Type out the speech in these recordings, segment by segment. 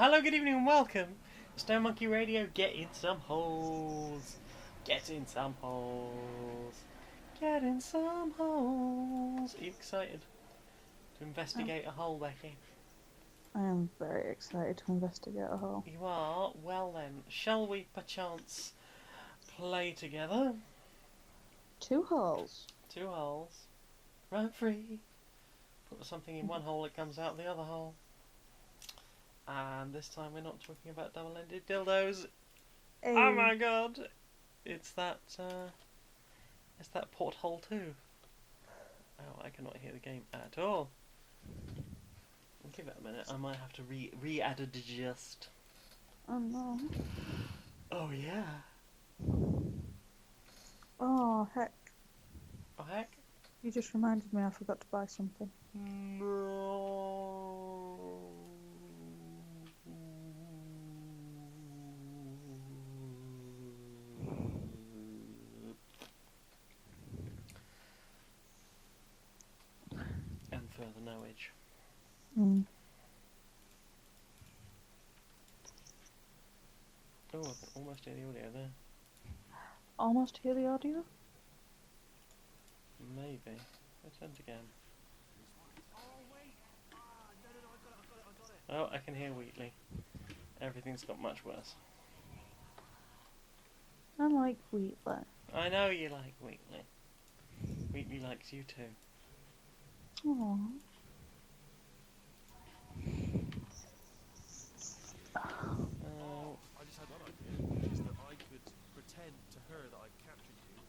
Hello, good evening, and welcome. Stone Monkey Radio. Get in some holes. Get in some holes. Get in some holes. Are you excited to investigate a hole, Becky? I am very excited to investigate a hole. You are? Well then, shall we perchance play together? 2 holes. 2 holes. Run free. Put something in one hole, it comes out the other hole. And this time we're not talking about double-ended dildos. Hey. Oh my god! It's that porthole too. Oh, I cannot hear the game at all. I'll give it a minute. I might have to re-adjust. Oh no. Oh yeah. Oh heck. Oh heck. You just reminded me I forgot to buy something. No. And further knowledge. Mm. Oh, I can almost hear the audio there. Almost hear the audio? Maybe. Attempt again. Oh, I can hear Wheatley. Everything's got much worse. I like Wheatley. I know you like Wheatley. Wheatley likes you too. Aww. I just had one idea, which is that I could pretend to her that I captured you, and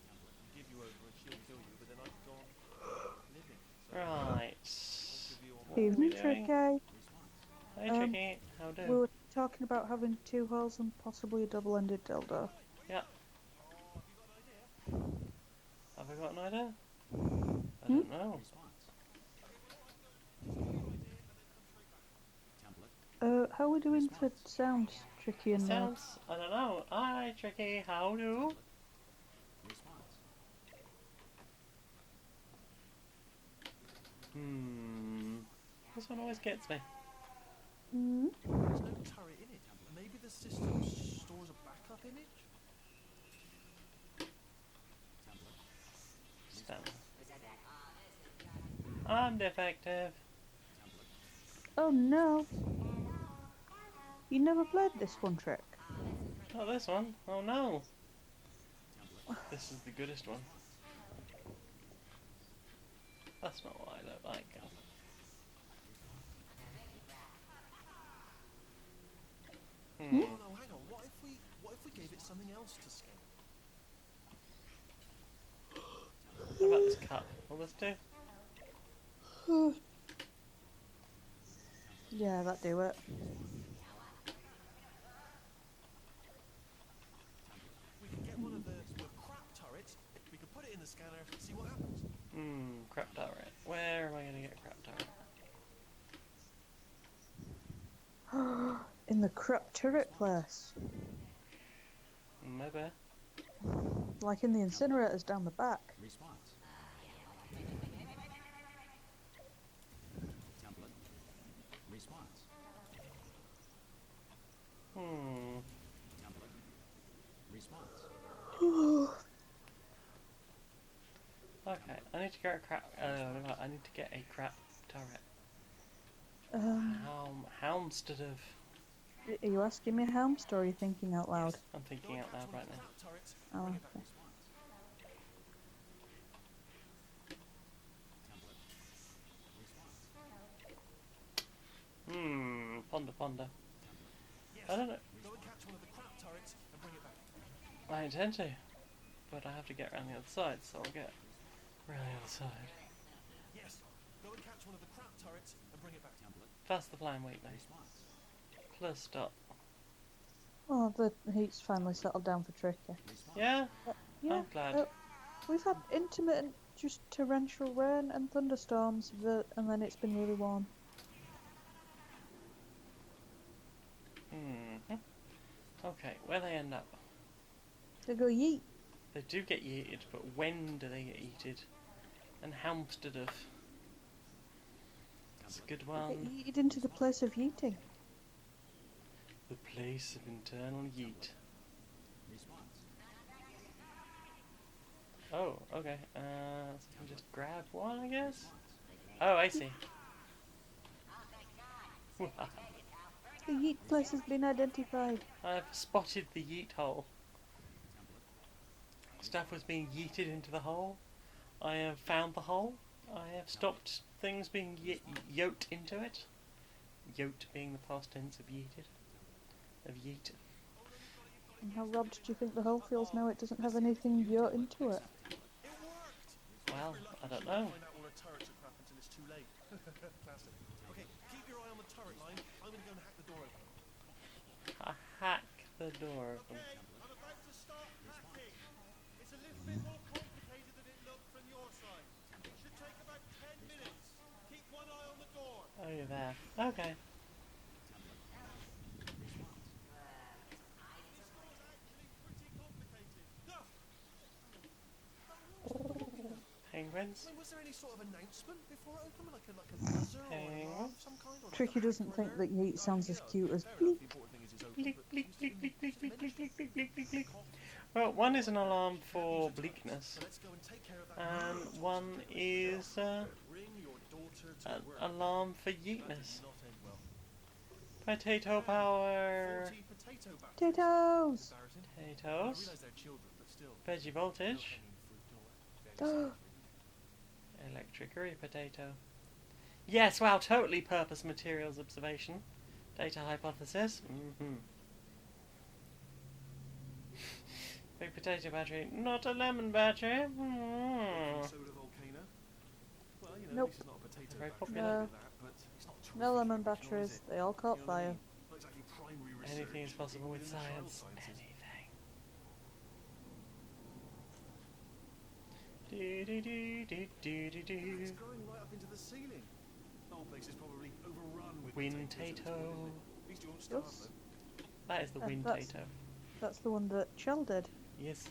give you over, and she'll kill you, but then I could go on living. So Right. Evening, Tricky. Hey, Tricky. How do? We were talking about having 2 holes and possibly a double-ended dildo. Yeah. Have I got an idea? I don't know. How are we doing for sounds, Tricky and Sounds. I don't know. Hi, Tricky. How do? This one always gets me. Mm. there's no turret in it. Maybe the system stores a backup image? Stand. I'm defective. Oh no. You never played this one, Trick? Not this one. Oh no. This is the goodest one. That's not what I look like. Oh no, hang on. What if we gave it something else to scan? How about this cup? Will this do? Yeah, that do it. We could get one of the crap turrets, we could put it in the scanner and see what happens. Crap turret. Where am I going to get crap turret? In the crap turret place. Maybe. Like in the incinerators down the back. Okay, I need to get a crap. I need to get a crap turret. Houndstead of. Are you asking me, Helmst, or are you thinking out loud? I'm thinking out loud right now. Oh, okay. Ponder. I don't know. Go and catch one of the crap turrets and bring it back. I intend to, but I have to get around the other side, so I'll get around the other side. Yes, go and catch one of the crap turrets and bring it back. That's the plan, Wheatley. Plus stop. Oh, the heat's finally settled down for Tricky. Yeah? Yeah. I'm glad. We've had intermittent, just torrential rain and thunderstorms, and then it's been really warm. Okay, where they end up? They go yeet. They do get yeeted, but when do they get yeeted? And Houndstead of. That's a good They one. get yeeted into the place of yeeting. Place of internal yeet. Oh, okay. So I can just grab one, I guess? Oh, I see. The yeet place has been identified. I've spotted the yeet hole. Stuff was being yeeted into the hole. I have found the hole. I have stopped things being yoked into it. Yoked being the past tense of yeeted. Of yeet. And how robbed do you think the hole feels now it doesn't have anything yoked into it? It worked! Well, I don't know. Find out all the turrets are crap until it's too late. Classic. Okay, keep your eye on the turret line. I'm gonna go and hack the door open. I hack the door open. Okay, I'm about to start hacking. It's a little bit more complicated than it looked from your side. It should take about 10 minutes. Keep one eye on the door. Oh, you're there. Okay. This door's actually pretty complicated. No! Penguins. I mean, was there any sort of announcement before it opened? Like a buzzer or an alarm of some kind? Or like Tricky a doesn't hacker think alert? that yeet sounds as cute as Fair enough, bleep. the important thing is it's open, Bleak, but bleak, seems to bleak, be bleak, bleak, bleak, bleak, bleak, bleak, bleak, bleak, bleak. coffee. Well, one is an alarm for bleakness, So let's go and take care of that. and one is Bring your daughter to an work. alarm for That yeetness. did not end well. Potato power. Faulty potato batteries. Potatoes! Embarrassing. I Potatoes. realise they're children, but still. Veggie voltage. Low-hanging fruit, don't I? Electric potato. Yes, wow, totally purpose materials observation. Data hypothesis. Big potato battery, not a lemon battery. Soda volcano. Well, you know, Nope. this is not a potato Very battery, popular. like that, but it's not terrific No lemon original, is batteries, it? they all caught You know what I fire. mean? Not exactly primary research, Anything is possible with even in the child science. sciences. Anything. Do do do do do do do. It's growing right up into the ceiling. The whole place is probably overrun with Wind potatoes at this tato. point, isn't it? At least you won't starve Yes. though. That is the wind That's- tato. That's the one that Chell did. Yes.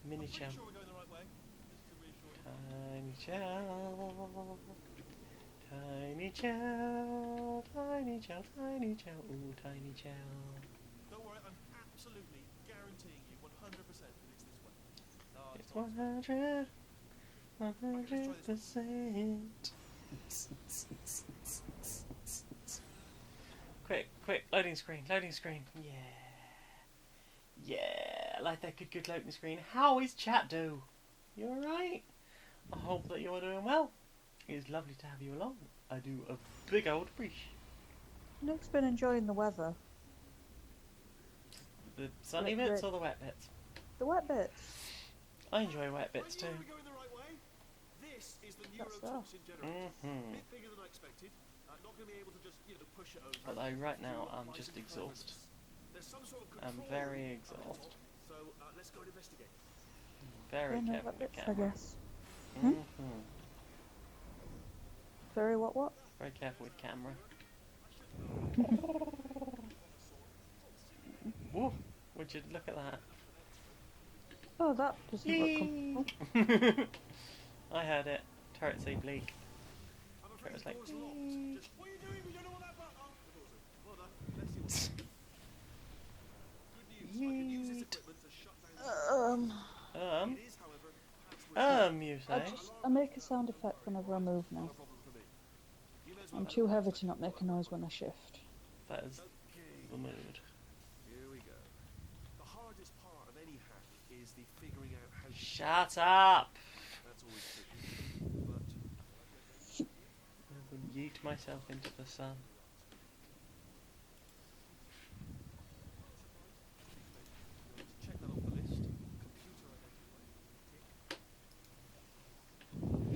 Mini I'm shell. pretty sure we're going the right way. Just to reassure you. Tiny shell. Tiny shell. Tiny shell. Tiny shell. Ooh, tiny shell. Don't worry, I'm absolutely guaranteeing you 100% that it's this way. No, It's not. 100%. Quick, quick, loading screen, loading screen. Yeah. Yeah, I like that good loading screen. How is chat do? You alright? I hope that you're doing well. It's lovely to have you along. I do a big old appreciate. Nick's been enjoying the weather. The sunny Wet bits bit. or the wet bits? The wet bits. I enjoy wet bits too. Are we going the right way? This is the That's neurotoxin generator. Mm-hmm. Bit bigger than I expected. Not going to be able to just, push it over. Although right now I'm just exhausted. There's some sort of I'm control very room up top, exhausted. So let's go and investigate. Very Yeah, no careful wet with bits, I camera. guess. Mm-hmm. Very what? Very careful with camera. Woo! Would you look at that? Oh, that doesn't look comfortable. I heard it. Turret say bleak. I'm It afraid was the like, door's locked. Just, what are you doing? We don't know what that button. Oh, the door's open. Well done. Let's see what Good news. I can use this Yeet. equipment to shut down the It is, however, password. You I say? I make a sound effect whenever I move now. Not a problem for me. You may as well I'm have too it. heavy to not make a noise when I shift. That is Okay. the mood. Here we go. The hardest part of any hack is the figuring out how to Shut up! That's always tricky. But I will yeet myself into the sun. let's check that off the list. Computer identified. Tick.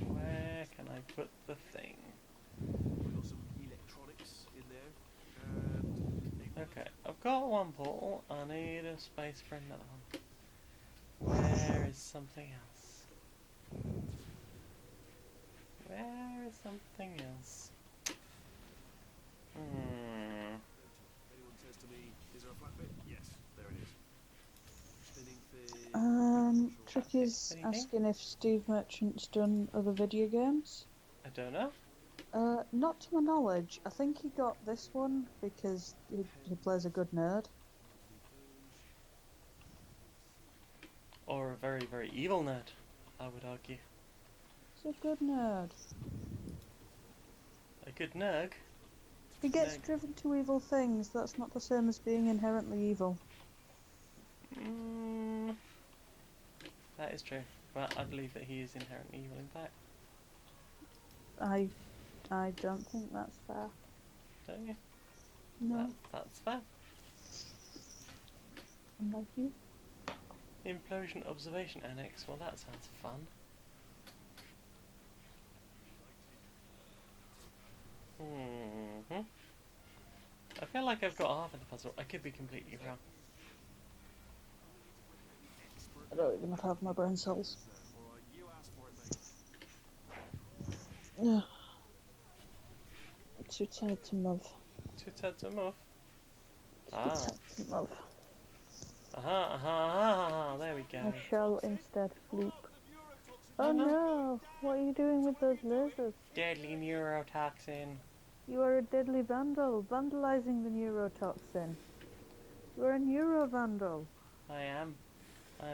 Where can I put the thing? We've got some electronics in there. And Okay, I've got one portal. I need a space for another one. Where is something else? Where is something else? anyone says to me, is there a flat bit? Yes, there it is. Spinning thing. Tricky's Anything? asking if Steve Merchant's done other video games. I don't know. Not to my knowledge. I think he got this one because he plays a good nerd. Or a very, very evil nerd, I would argue. He's a good nerd. A good nerg? He gets Nerd. driven to evil things. That's not the same as being inherently evil. That is true. But I believe that he is inherently evil, in fact. I don't think that's fair. Don't you? No, That's fair. unlike you. Implosion Observation Annex. Well, that sounds fun. I feel like I've got half of the puzzle. I could be completely wrong. I don't even have my brain cells. Yeah. Too tired to move. Too tired to move. Too tired to move. There we go. I shall instead sleep. Oh no! What are you doing with those lasers? Deadly neurotoxin. You are a deadly vandal, vandalizing the neurotoxin. You are a neurovandal. I am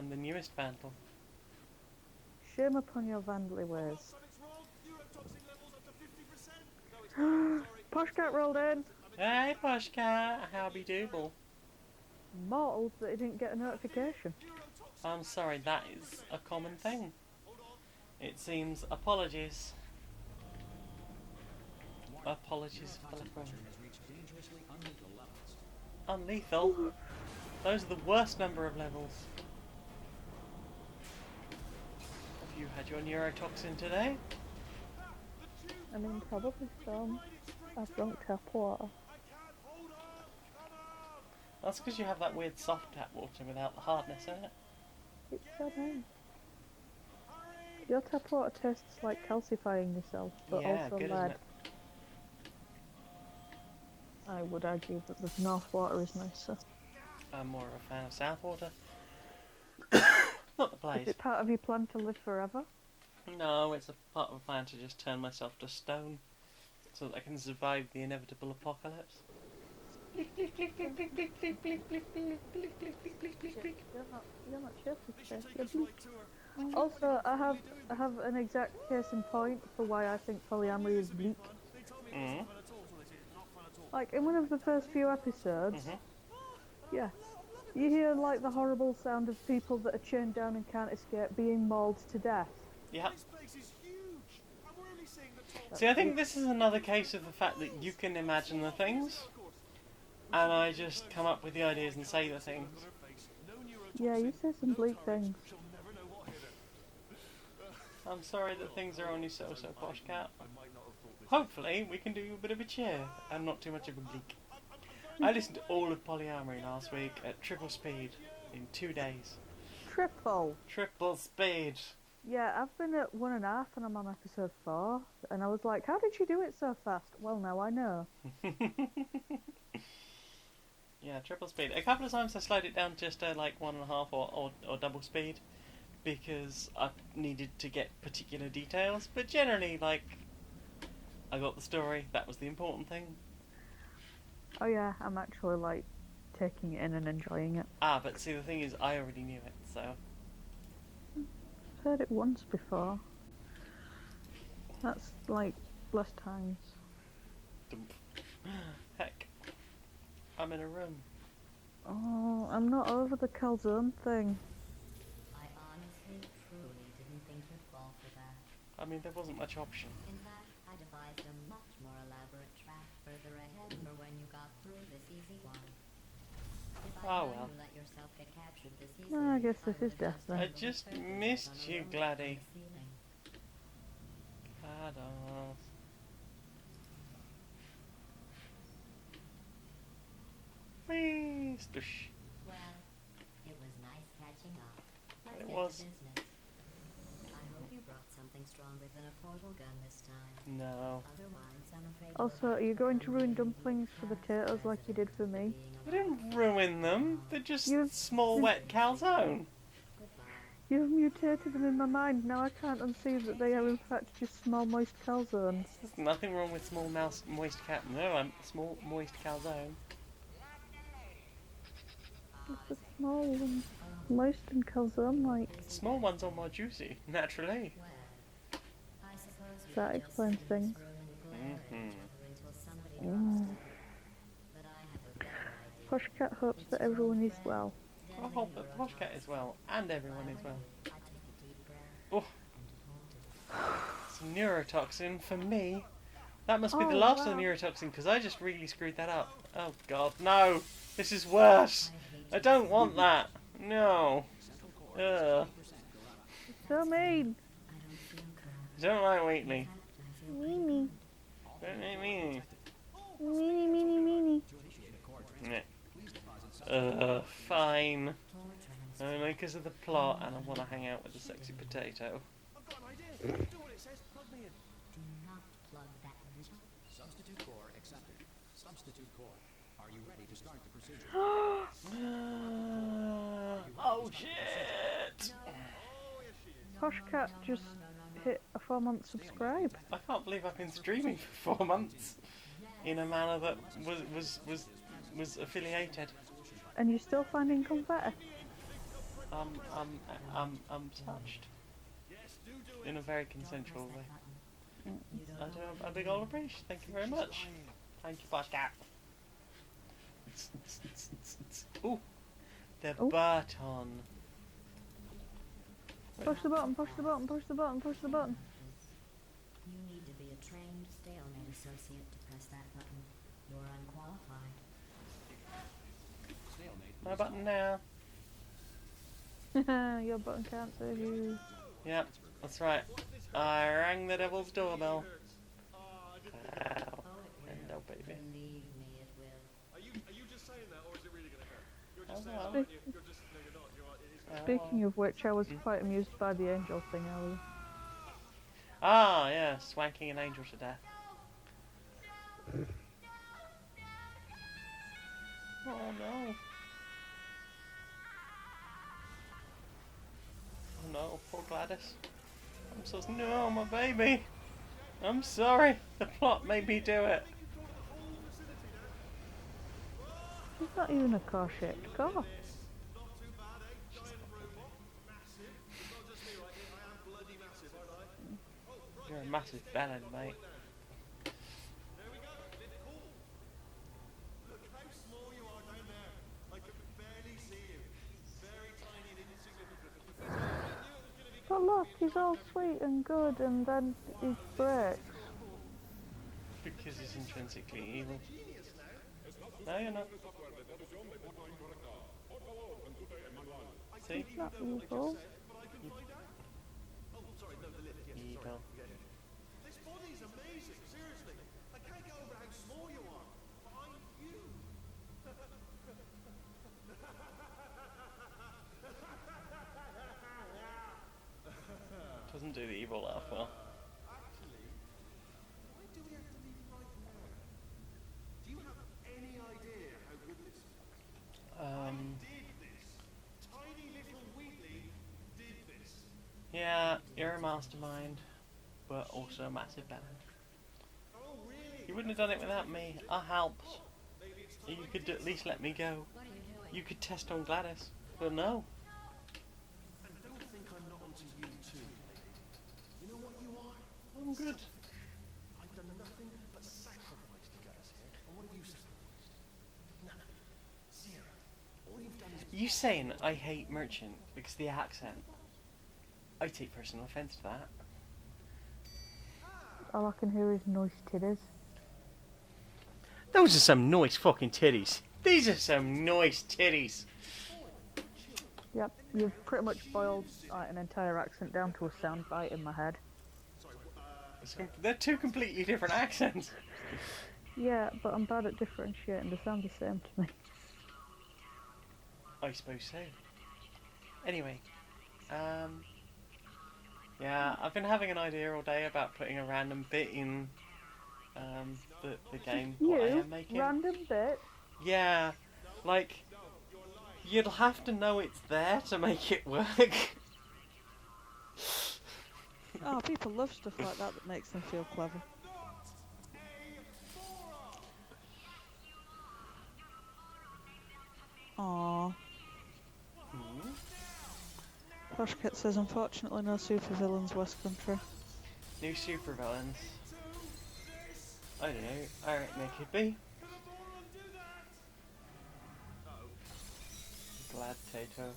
the newest vandal. Shame upon your vandally ways. Something's wrong. Neurotoxin levels up to 50%. No, it's not. Sorry. Poshcat rolled in. Hey, Pushka, how be doable? Mortals that he didn't get a notification. I'm sorry, that is a common thing. It seems. Apologies. Apologies for the phone. Unlethal? Those are the worst number of levels. Have you had your neurotoxin today? I mean, probably some. I've drunk tap water. That's because you have that weird soft tap water without the hardness in it. It's so nice. Your tap water tastes like calcifying yourself, but Yeah, also good, isn't lead. it? I would argue that the North water is nicer. I'm more of a fan of South water. Not the Is place. it part of your plan to live forever? No, it's a part of a plan to just turn myself to stone so that I can survive the inevitable apocalypse. You're not cheerful today. You're bleak. Also, I have an exact case in point for why I think polyamory is bleak. Mm. Like in one of the first few episodes, yeah, you hear like the horrible sound of people that are chained down and can't escape being mauled to death. Yeah. This place is huge. And we're only seeing the top. See, I think this is another case of the fact that you can imagine the things, and I just come up with the ideas and say the things. Yeah, you say some bleak things. I'm sorry that things are only so posh, cat. Hopefully, we can do a bit of a cheer and not too much of a bleak. I listened to all of Polyamory last week at triple speed in 2 days. Triple. Triple speed. Yeah, I've been at 1.5 and I'm on episode 4, and I was like, how did you do it so fast? Well, now I know. Yeah, triple speed. A couple of times I slowed it down just to like 1.5 or double speed because I needed to get particular details, but generally, like, I got the story. That was the important thing. Oh yeah, I'm actually like taking it in and enjoying it. Ah, but see, the thing is, I already knew it, so... I've heard it once before. That's like less times. Heck. I'm in a room. Oh, I'm not over the calzone thing. I honestly, truly didn't think you'd fall for that. I mean, there wasn't much option. In fact, I devised a much more elaborate track further ahead for when you got through this easy one. If Oh, I well. you let yourself get captured this easily, I guess this is would've death then. I just missed you, Gladdy. Ceiling. GLaDOS. Whee! Sploosh. Well, it was nice catching up. Let's It get was. to business. I hope you brought something stronger than a portal gun this time. No. Otherwise, I'm afraid Also, are you going to ruin dumplings for the taters like you did for me? I didn't ruin them. They're just You- small, wet calzone. Goodbye. You've mutated them in my mind. Now I can't unsee that they are in fact just small moist calzones. There's nothing wrong with small moist small moist calzone. It's a small and moist and calzone-like. Small ones are more juicy, naturally. I suppose we That could just explains sit things. in this room and glare at each other until somebody drops Mm. dead. But I have a better idea. Poshcat hopes that everyone is well. I hope that Poshcat is well, and everyone is well. I took a deep breath Oh, and hold it. some neurotoxin for me. That must be the Oh, last of wow. the neurotoxin, because I just really screwed that up. Oh god, no! This is worse! I don't want that! No! Ugh. So mean. I don't feel corrupt. I don't like Wheatley. I feel Meanie. Don't make me. Meanie, meanie, meanie. Fine. more trans. Only because of the plot, and I want to hang out with the sexy potato. I've got an idea. Do what it says. Plug me in. Do not plug that in. Substitute core accepted. Substitute core. Are you ready to start the procedure? Oh shit! Poshcat just hit a 4-month subscribe. I can't believe I've been streaming for 4 months in a manner that was affiliated. And you're still finding confetti. I'm touched in a very consensual way. I do a big old appreciation. Thank you very much. Thank you, Poshcat. Ooh, the Ooh. baton. Push the button, push the button, push the button, push the button. You need to be a trained stalemate associate to press that button. You're unqualified. Stalemate. My button now. Your button can't save you. Yep, that's right. I rang the devil's doorbell. Wow. Oh, it Hello, will. baby. Believe me, it will. Are you just saying that, or is it really going to hurt? You're Oh, just saying well. that, aren't you? You're just no, you're not. You're right. It is. Speaking of which, I was quite amused by the angel thing earlier. Ah, yeah, swanking an angel to death. Oh no. Oh no, poor Gladys. I'm so no, my baby. I'm sorry. The plot made me do it. She's not even a car-shaped car. Not too bad, eh? Giant robot, massive. It's not just me right here. I am bloody massive, aren't I? Oh, right. You're a massive bellend, mate. There we go. Live cool. Look how small you are down there. I can barely see you. Very tiny and insignificant. I knew it was going to be. But look, he's all sweet and good, and then he breaks. Because he's intrinsically evil. No, you're not. See? He's not evil. But I can find out. Oh, sorry. No, the lip. Yes, sorry. Evil. Yeah, yeah. This body's amazing. Seriously. I can't get over how small you are. But I'm you. Doesn't do the evil laugh well. Actually, why do we have to leave right now? Do you have any idea how good this is? Did this. Tiny little Wheatley did this. Yeah, you're a mastermind, but also a massive bellend. Oh, really? You wouldn't have done it without me. I helped. Maybe it's time You could at least let me go. What are you doing? You could test on Gladys. But no. And don't think I'm not onto you too. You know what you are? I'm good. I've done nothing but sacrifice to get us here. And what have you sacrificed? None. Zero. All you've done is You saying I hate Merchant because of the accent? I take personal offence to that. All I can hear is noise titties. Those are some nice fucking titties. These are some nice titties. Yep, you've pretty much boiled an entire accent down to a sound bite in my head. They're two completely different accents. Yeah, but I'm bad at differentiating. They sound the same to me. I suppose so. Anyway, yeah, I've been having an idea all day about putting a random bit in the game what I You, am making. random bit. Yeah, like you'll have to know it's there to make it work. Oh, people love stuff like that that makes them feel clever. Aww. Hmm? Poshket says, unfortunately, no supervillains West Country. New supervillains. I don't know. I reckon they could be. Glad Tato.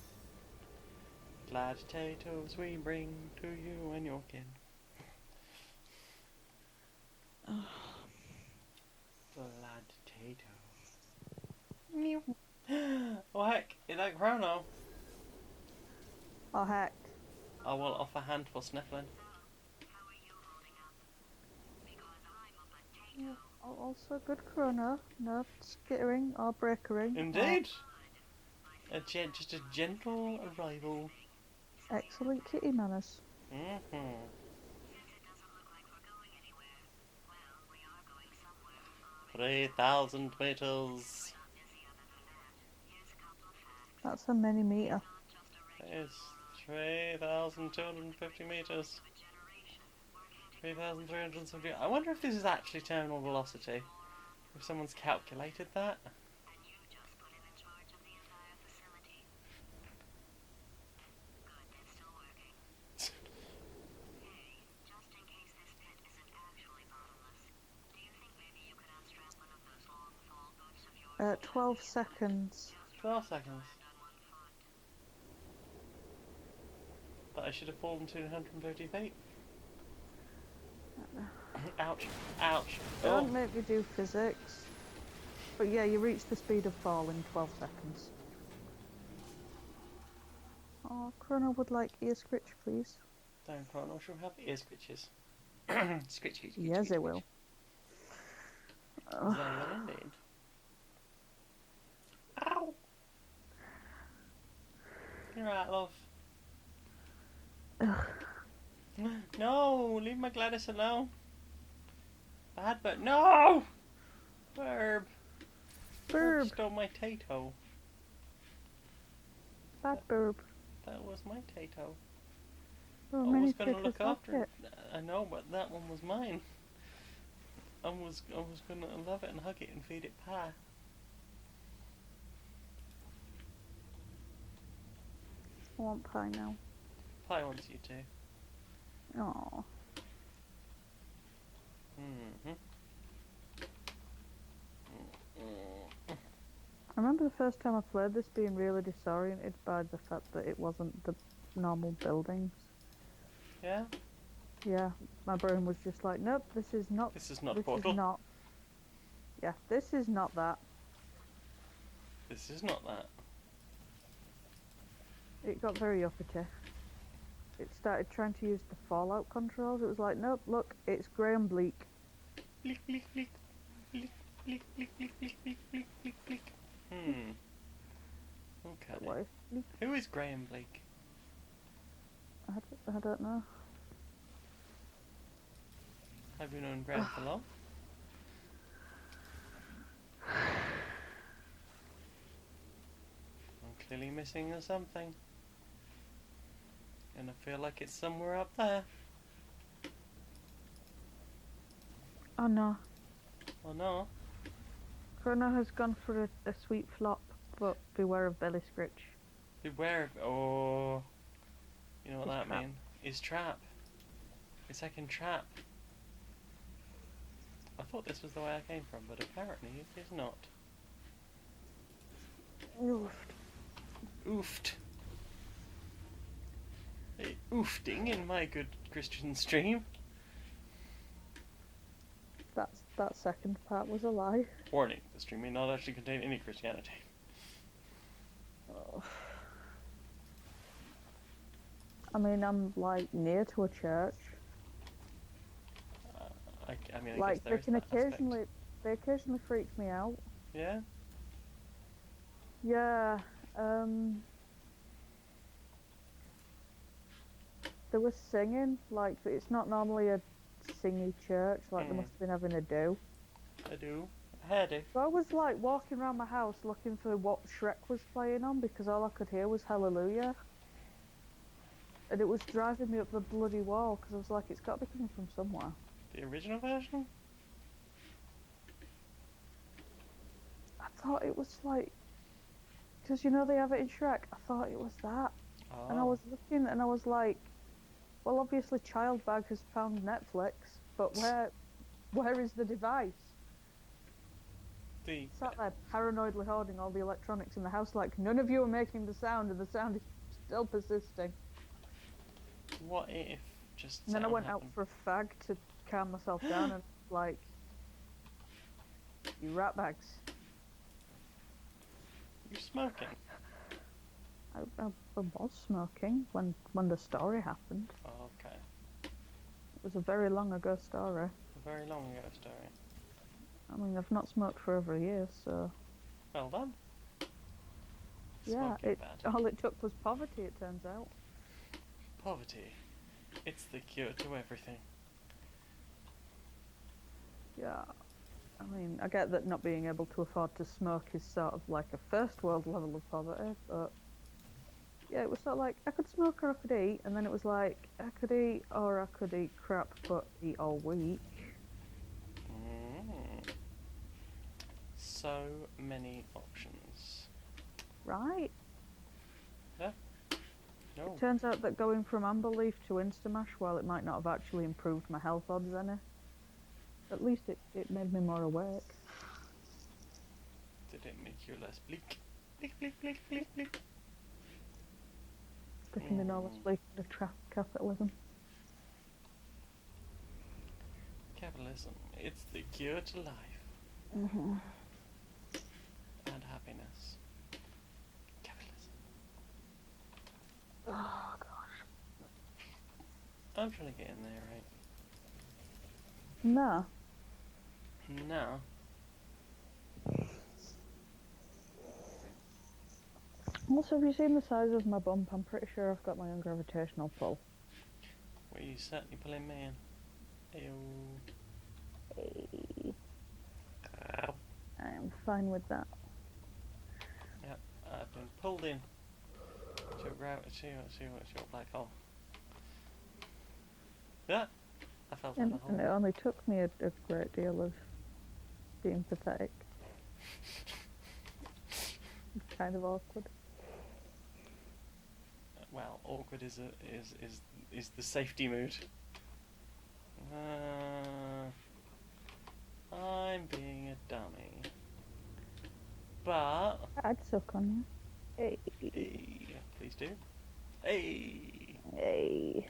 Glad Tatoes we bring to you and your kin. Glad Tato. Meow. Oh heck, is that Chrono? Oh, heck. I will offer hand for sniffling. Yeah. Also, good chrono. No skittering or breakering. Indeed! Just a gentle arrival. Excellent kitty manners. 3,000 meters. That's a mini meter. That is 3,250 meters. 3,370. I wonder if this is actually terminal velocity. If someone's calculated that. At 12 seconds. 12 seconds. But I should have fallen 250 feet. Ouch. Ouch. Don't make me do physics. But yeah, you reach the speed of fall in 12 seconds. Oh, Chrono would like ear scritch, please. Don't Chrono, she'll have ear scritches. Scritchy. Yes, it will. They will indeed. Ow! You're right, love. No, leave my Gladys alone. Bad, but no! Burb. Burb. Stole my Tato. Bad burb. That was my Tato. Oh, I many was going to look taters after like it. I know, but that one was mine. I was going to love it and hug it and feed it pie. I want pie now. Pie wants you to. Aww. I remember the first time I played this being really disoriented by the fact that it wasn't the normal buildings. Yeah? Yeah, my brain was just like, nope, this is not. This is not this Portal. Is not. Yeah, this is not that. This is not that. It got very uppity. It started trying to use the Fallout controls. It was like, nope, look, it's grey and bleak. Bleak, bleak, bleak. Bleak, bleak, bleak, bleak, bleak, bleak, bleak, bleak, bleak. Okay. What is bleak? Who is Graham Blake? I don't know. Have you known Graham for long? I'm clearly missing something. And I feel like it's somewhere up there. Oh no. Oh no. Chrono has gone for a sweet flop, but beware of belly scritch. Beware of... Oh... You know what His that trap. means? His trap. His second trap. I thought this was the way I came from, but apparently it is not. Oofed. Oofed. A oofting in my good Christian stream. That second part was a lie. Warning, the stream may not actually contain any Christianity. Oh. I mean, I'm like near to a church. I mean, I Like guess there they is can that aspect. they occasionally freak me out. Yeah? Yeah. They were singing, like it's not normally a singy church, like they must have been having a do. I do. I do. So I was like walking around my house looking for what Shrek was playing on because all I could hear was Hallelujah. and it was driving me up the bloody wall because I was like, it's got to be coming from somewhere. The original version? I thought it was like, because you know they have it in Shrek. I thought it was that, and I was looking and I was like, well, obviously Childbag has found Netflix, but where is the device? Sat there paranoidly holding all the electronics in the house, like none of you are making the sound, and the sound is still persisting. What if just? And then I went out for a fag to calm myself down, and like, you rat bags. You smoking? I was smoking when the story happened. Oh, okay. It was a very long ago story. A very long ago story. I mean, I've not smoked for over a year, so... Well done. Yeah, Smoking bad. all it took was poverty, it turns out. Poverty. It's the cure to everything. Yeah. I mean, I get that not being able to afford to smoke is sort of like a first world level of poverty, but... Yeah, it was sort of like, I could smoke or I could eat, and then it was like, I could eat or I could eat crap but eat all week. So many options. Right. Yeah. No. It turns out that going from Amber Leaf to Instamash, while it might not have actually improved my health odds any, at least it made me more awake. Did it make you less bleak? Bleak, bleak, bleak, bleak, bleak. Sticking in all this bleak to trap capitalism. Capitalism. It's the cure to life. Mm-hmm. And happiness. Capitalism. Oh, gosh. I'm trying to get in there, right? No. No. Also, have you seen the size of my bump? I'm pretty sure I've got my own gravitational pull. Well, you certainly pulling me in. Ew. Hey. Ow. I'm fine with that. Yep, I've been pulled in to your black hole. Yeah, I fell down the hole. And it only took me a great deal of being pathetic. It's kind of awkward. Well, awkward is the safety mood. I'm being a dummy, but I'd suck on you. Hey. hey, please do. Hey. Hey.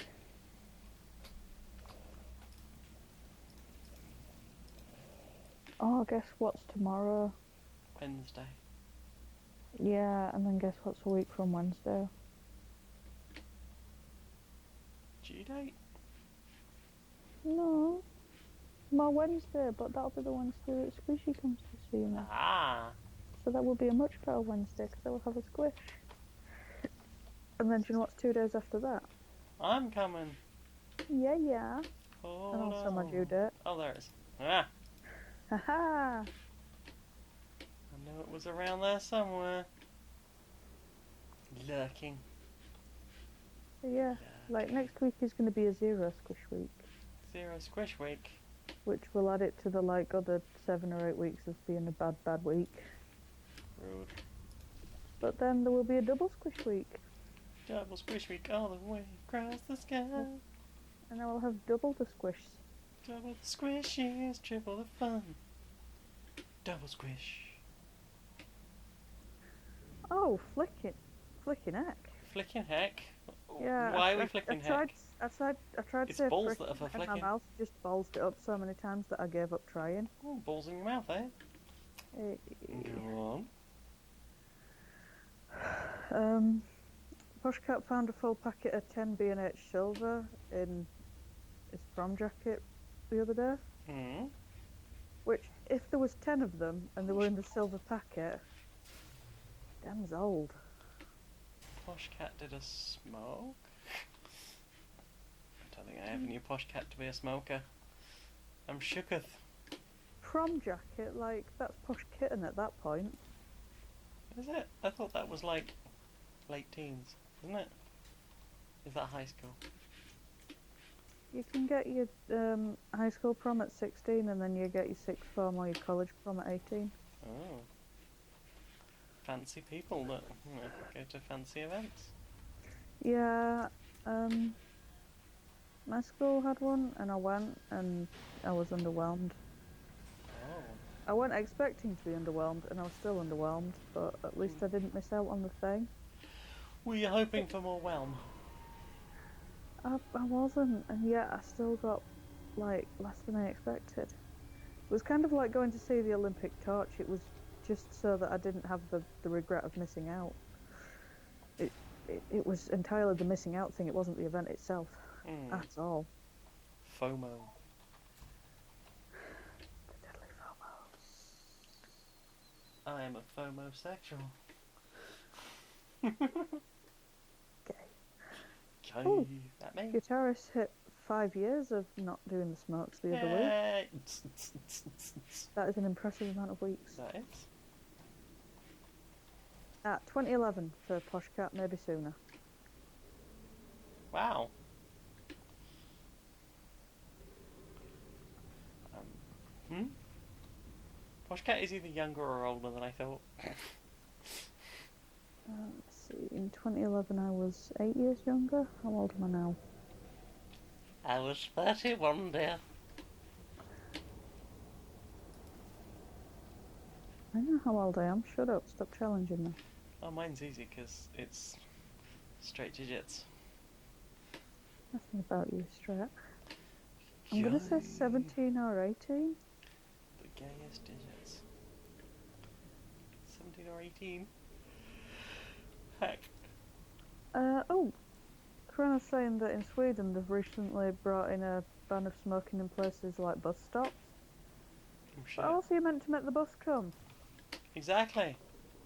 Oh, guess what's tomorrow? Wednesday. Yeah, and then guess what's a week from Wednesday? Due date? No. My Wednesday, but that'll be the Wednesday that Squishy comes to see me. Ah. So that will be a much better Wednesday because I will have a squish. And then do you know what's 2 days after that? I'm coming. Yeah, yeah. Hold And also on. my due date. Oh, there it is. Ah. Haha! I knew it was around there somewhere. Lurking. Yeah, like next week is going to be a 0 squish week. 0 squish week. Which will add it to the like other 7 or 8 weeks of being a bad week. Rude. But then there will be a double squish week. Double squish week all the way across the sky. And I will have double the squish. Double the squishes, triple the fun. Double squish. Oh, flicking heck. Flicking heck? Yeah. Why are we flicking heck? I tried to It's say balls frick that are for and my flicking. mouth just ballsed it up so many times that I gave up trying. Oh, balls in your mouth, eh? Go on. Pushcat found a full packet of 10 B&H silver in his prom jacket the other day. Hmm. Which, if there was 10 of them and they were in the silver packet, damn's old. Posh cat did a smoke? I don't think I ever knew Posh cat to be a smoker. I'm shooketh. Prom jacket, like, that's posh kitten at that point. Is it? I thought that was like late teens, isn't it? Is that high school? You can get your high school prom at 16, and then you get your sixth form or your college prom at 18. Oh. Fancy people that go to fancy events. Yeah, my school had one, and I went, and I was underwhelmed. Oh. I wasn't expecting to be underwhelmed, and I was still underwhelmed, but at least I didn't miss out on the thing. Were you hoping for more whelm? I wasn't, and yet I still got, like, less than I expected. It was kind of like going to see the Olympic torch. It was just so that I didn't have the regret of missing out. It was entirely the missing out thing. It wasn't the event itself at all. FOMO. The deadly FOMO. I am a FOMO-sexual. Okay. Okay, Ooh. that me. Guitarist hit 5 years of not doing the smokes the other week. Yay. That is an impressive amount of weeks. That is. 2011 for Posh Cat, maybe sooner. Wow. Posh Cat is either younger or older than I thought. Let's see, in 2011 I was 8 years younger. How old am I now? I was 31, dear. I know how old I am. Shut up, stop challenging me. Oh, mine's easy because it's straight digits. Nothing about you, Strat. I'm gonna say 17 or 18. The gayest digits. 17 or 18. Heck. Oh, Korona's saying that in Sweden they've recently brought in a ban of smoking in places like bus stops. Oh, shit. But how else are you meant to make the bus come? Exactly.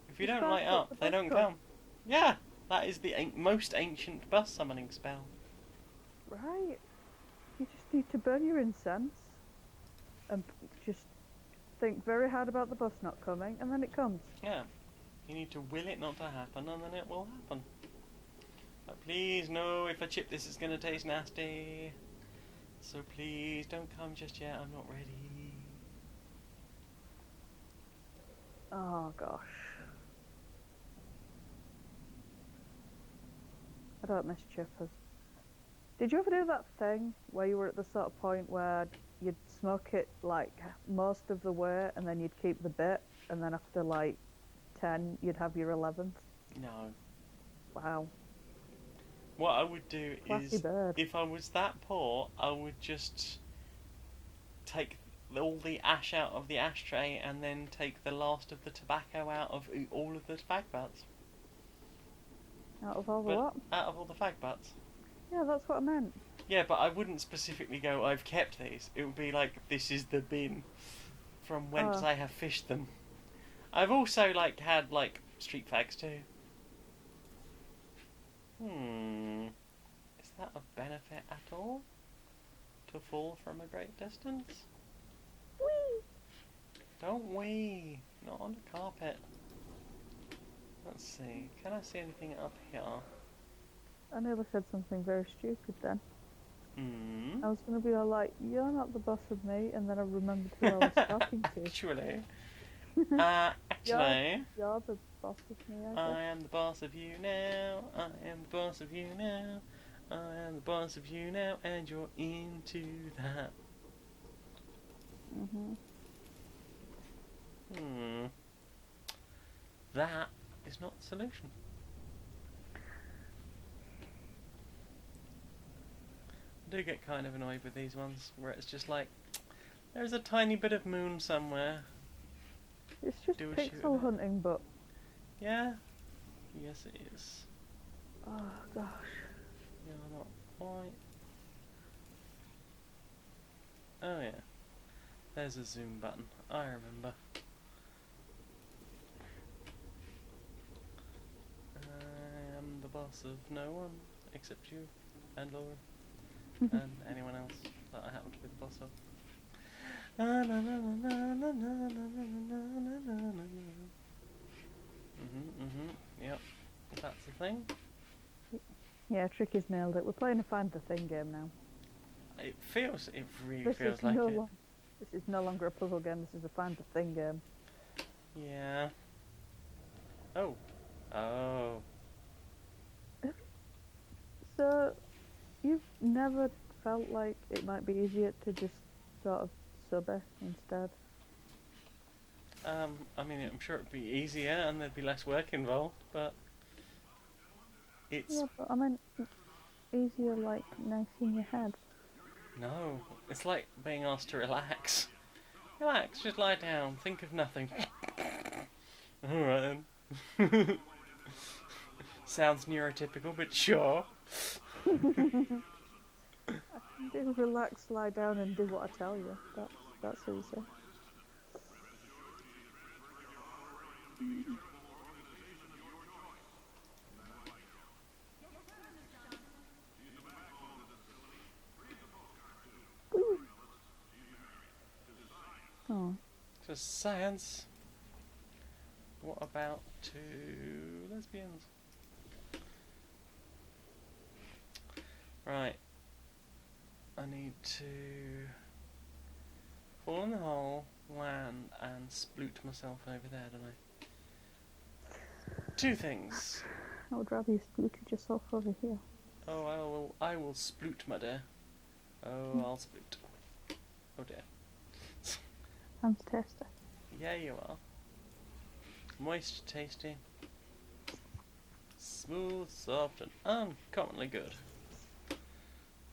If you It's don't bad light that up, the they bus don't come. come. Yeah, that is the most ancient bus summoning spell. Right. You just need to burn your incense and just think very hard about the bus not coming, and then it comes. Yeah. You need to will it not to happen, and then it will happen. But please, no, if I chip this, it's going to taste nasty. So please, don't come just yet, I'm not ready. Oh gosh. I don't miss chippers. Did you ever do that thing where you were at the sort of point where you'd smoke it like most of the way and then you'd keep the bit, and then after like 10 you'd have your 11th? No. Wow. What I would do Classy is, bird. if I was that poor, I would just take all the ash out of the ashtray and then take the last of the tobacco out of all of the fag butts. Out of all the But what? out of all the fag butts. Yeah, that's what I meant. Yeah, but I wouldn't specifically go, I've kept these. It would be like, this is the bin from whence Oh. I have fished them. I've also, like, had, like, street fags too. Is that a benefit at all? To fall from a great distance? Whee! Don't we? Not on the carpet. Let's see. Can I see anything up here? I nearly said something very stupid then. Hmm. I was going to be all like, you're not the boss of me, and then I remembered who I was talking to. Actually. Actually. You're the boss of me, I guess. I am the boss of you now. I am the boss of you now. I am the boss of you now, and you're into that. That is not the solution. I do get kind of annoyed with these ones, where it's just like, there's a tiny bit of moon somewhere. It's just Do a shoot pixel of it. hunting, but... Yeah? Yes, it is. Oh, gosh. You're not quite. Oh, yeah. There's a zoom button. I remember. I am the boss of no one except you and Laura and anyone else that I happen to be the boss of. Yep. That's the thing. Yeah, Tricky's nailed it. We're playing a Find the Thing game now. It really This feels is like no it. This is no longer a puzzle game. This is a Find the Thing game. Yeah. Oh. Oh. So, you've never felt like it might be easier to just sort of sub it instead? I mean, I'm sure it'd be easier and there'd be less work involved, but it's Yeah, but I mean, easier like nice in your head. no. It's like being asked to relax. Relax, just lie down, think of nothing. Alright then. Sounds neurotypical, but sure. Do relax, lie down, and do what I tell you. That's easy. Oh, Just science. What about two lesbians? Right. I need to fall in the hole, land, and sploot myself over there, don't I? Two things. I would rather you spooted yourself over here. Oh, I will sploot, my dear. Oh, I'll sploot. Oh dear. Sounds tasty. Yeah, you are. Moist, tasty, smooth, soft, and uncommonly good.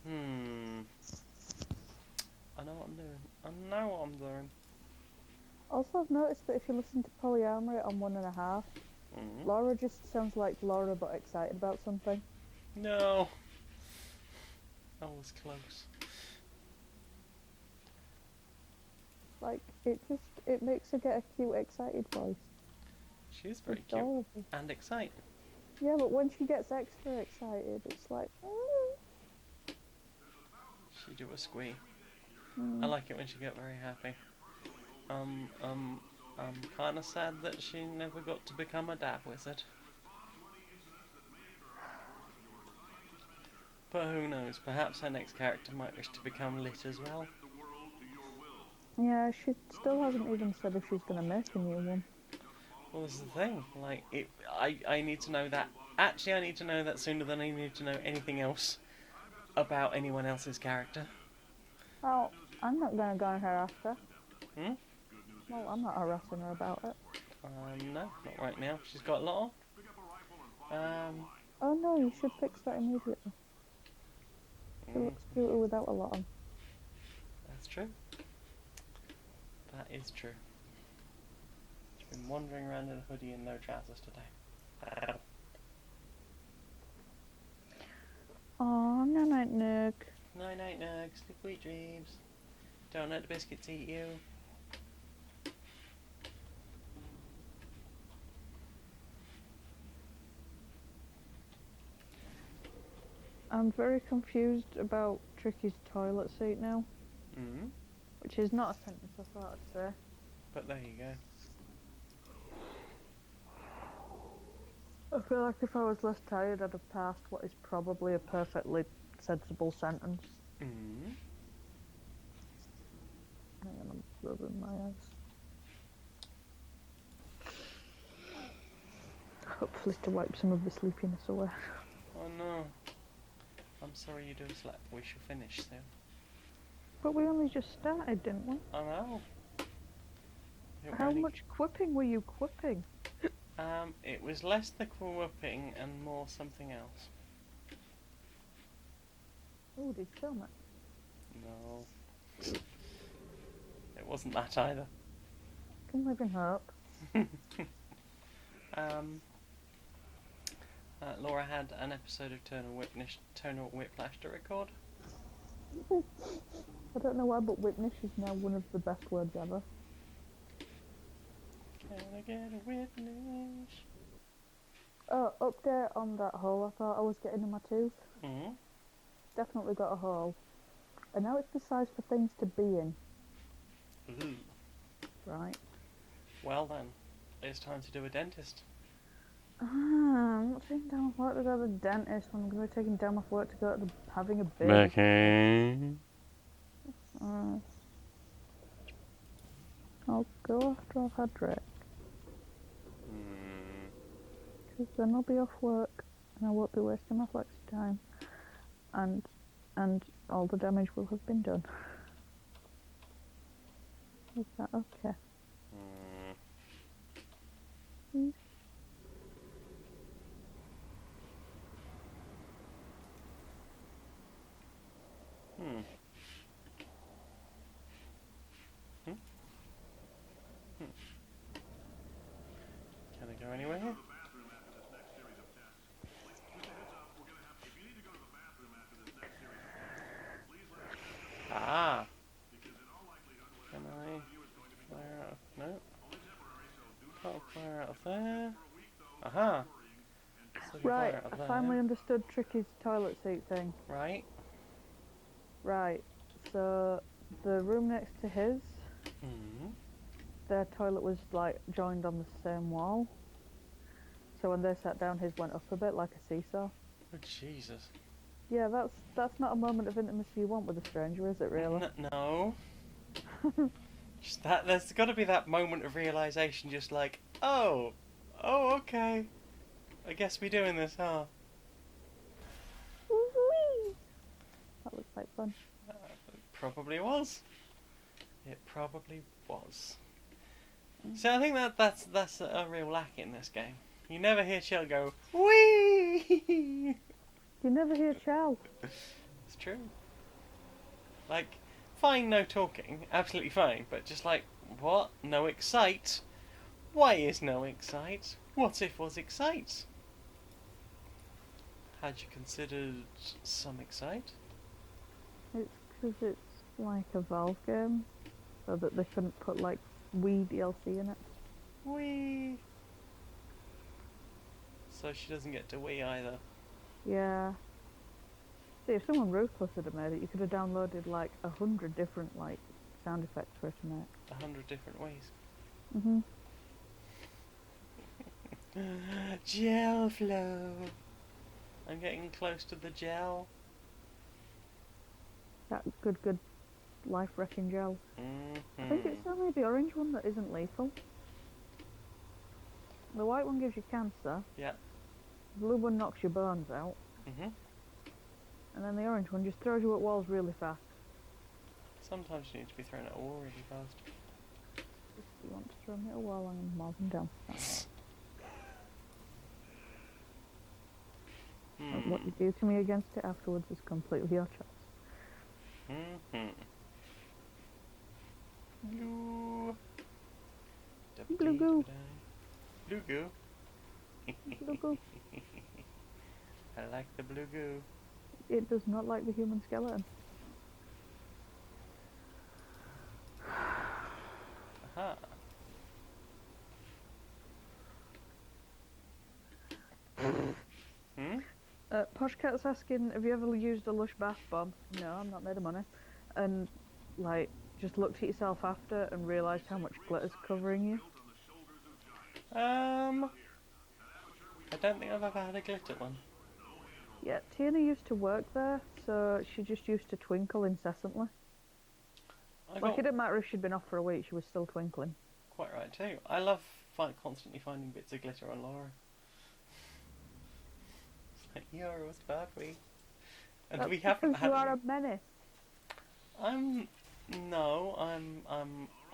I know what I'm doing. I know what I'm doing. Also, I've noticed that if you listen to Polyamory on 1.5, Laura just sounds like Laura but excited about something. No. That was close. Like, it makes her get a cute, excited voice. She is very It's cute adorable. and exciting. Yeah, but when she gets extra excited, it's like, She do a squee. I like it when she get very happy. I'm kind of sad that she never got to become a dab wizard. But who knows? Perhaps her next character might wish to become lit as well. Yeah, she still hasn't even said if she's gonna make a new one. Well, this is the thing. Like, I need to know that. Actually, I need to know that sooner than I need to know anything else about anyone else's character. Well, I'm not gonna go on her after. Hmm? Well, I'm not harassing her about it. No, not right now. She's got a lot on. Oh no, you should fix that immediately. She looks cuter without a lot on. That's true. That is true. She's been wandering around in a hoodie and no trousers today. Oh, no, night, Nick. Night night nugs, sweet dreams. Don't let the biscuits eat you. I'm very confused about Tricky's toilet seat now, which is not a sentence I thought I'd say. But there you go. I feel like if I was less tired, I'd have passed what is probably a perfectly sensible sentence. Hang on, I'm rubbing my eyes. Hopefully to wipe some of the sleepiness away. Oh no. I'm sorry you do slept. We shall finish soon. But we only just started, didn't we? I know. How much quipping were you quipping? It was less the whooping and more something else. Oh, did you film it? No. It wasn't that either. Can live in hope. Laura had an episode of Tonal Whiplash to record. I don't know why, but whipnish is now one of the best words ever. Can I get a whiplash? Oh, update on that hole I thought I was getting in my tooth. Definitely got a hole. And now it's the size for things to be in. Right. Well then, it's time to do a dentist. I'm not taking time off work to go to the dentist. I'm going to be taking time off work to go to having a baby. Becky. I'll go after I've had Drake. Hmm. Because then I'll be off work and I won't be wasting my flexi time. And all the damage will have been done. Is that okay? Please? Hmm. Can I go anywhere? Ah. Can I flare out? No. Can't flare out of there. Aha. So you Right, flare out of I there. finally understood Tricky's toilet seat thing. Right. Right, so the room next to his, their toilet was like joined on the same wall. So when they sat down, his went up a bit like a seesaw. Oh, Jesus. Yeah, that's not a moment of intimacy you want with a stranger, is it really? No. Just that. There's got to be that moment of realization. Just like, oh, okay. I guess we're doing this, huh? Whee! That was quite fun. It probably was. It probably was. So I think that's a real lack in this game. You never hear Chell go, wee. You never hear Chow. It's true. Like, fine, no talking, absolutely fine, but just like, what? No excite? Why is no excite? What if was excite? Had you considered some excite? It's because it's like a Valve game, so that they couldn't put like Wii DLC in it. Wee. So she doesn't get to wee either. Yeah. See, if someone ruthless had made it, you could have downloaded like 100 different like sound effects for it to make. 100 different ways. Gel flow. I'm getting close to the gel. That good life-wrecking gel. I think it's Mm-hmm. only the orange one that isn't lethal. The white one gives you cancer. Yeah. The blue one knocks your bones out. Mm-hmm. And then the orange one just throws you at walls really fast. Sometimes you need to be thrown at a wall really fast. If you want to throw me at a wall, I'm more than down for that. And what you do to me against it afterwards is completely your choice. Mm-hmm. Blue. Blue goo. Blue goo. Blue goo. I like the blue goo. It does not like the human skeleton. Aha. Poshcat's asking, have you ever used a Lush bath bomb? No, I'm not made of money. And, like, just looked at yourself after and realised how much glitter's covering you. I don't think I've ever had a glitter one. Yeah, Tiana used to work there, so she just used to twinkle incessantly. Like, it didn't matter if she'd been off for a week, she was still twinkling. Quite right too. I love constantly finding bits of glitter on Laura. It's like, you're a sparkly. And That's we haven't because had you are a menace. I'm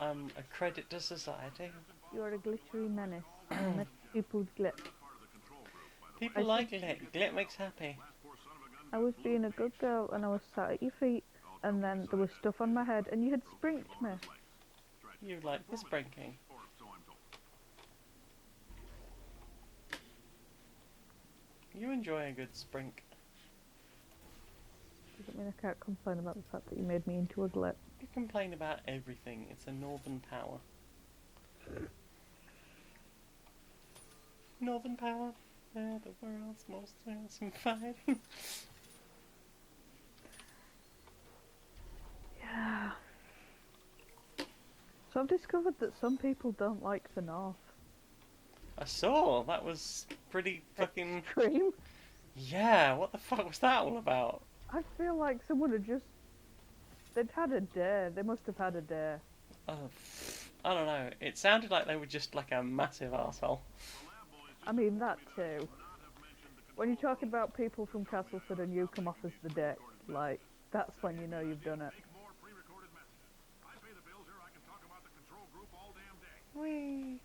a credit to society. You are a glittery menace. You make people glit. People like glit. Glit makes happy. I was being a good girl and I was sat at your feet and then there was stuff on my head and you had sprinked me. You like the sprinking. You enjoy a good sprink. Doesn't mean I can't complain about the fact that you made me into a glit. You complain about everything. It's a northern power. Northern power. They're the world's most handsome fighting. Yeah. So I've discovered that some people don't like the north. I saw. That was pretty fucking... Extreme. Yeah, what the fuck was that all about? I feel like someone had just... They'd had a dare. They must have had a dare. I don't know. It sounded like they were just like a massive arsehole. I mean, that too. When you're talking about people from Castleford and you come off as the dick, like, that's when you know you've done it. More pre-recorded messages. I pay the bills here. I can talk about the control group all damn day. Whee!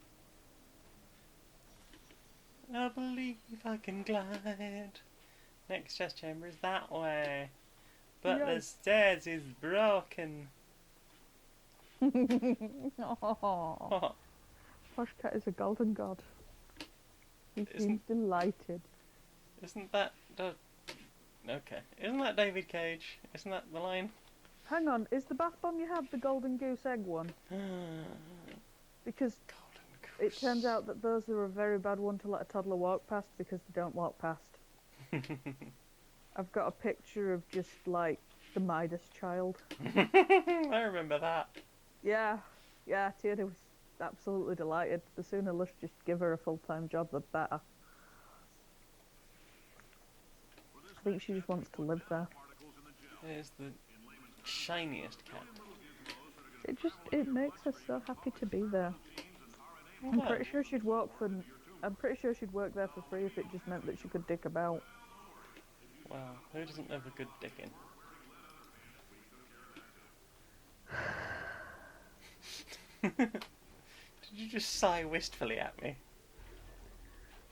I believe I can glide. Next chest chamber is that way. But the Yes. stairs is broken. Aww. Poshcat is a golden god. He Isn't- seems delighted. Isn't that the... Okay. Isn't that David Cage? Isn't that the line? Hang on, is the bath bomb you had the golden goose egg one? Because Golden it turns out that those are a very bad one to let a toddler walk past because they don't walk past. I've got a picture of just like the Midas child. I remember that. Yeah, Tiana was absolutely delighted. The sooner let's just give her a full-time job, the better. I think she just wants to live there. Here's the shiniest cat. It makes her so happy to be there. I'm What? pretty sure she'd work there for free if it just meant that she could dick about. Well, who doesn't have a good dicking? Did you just sigh wistfully at me?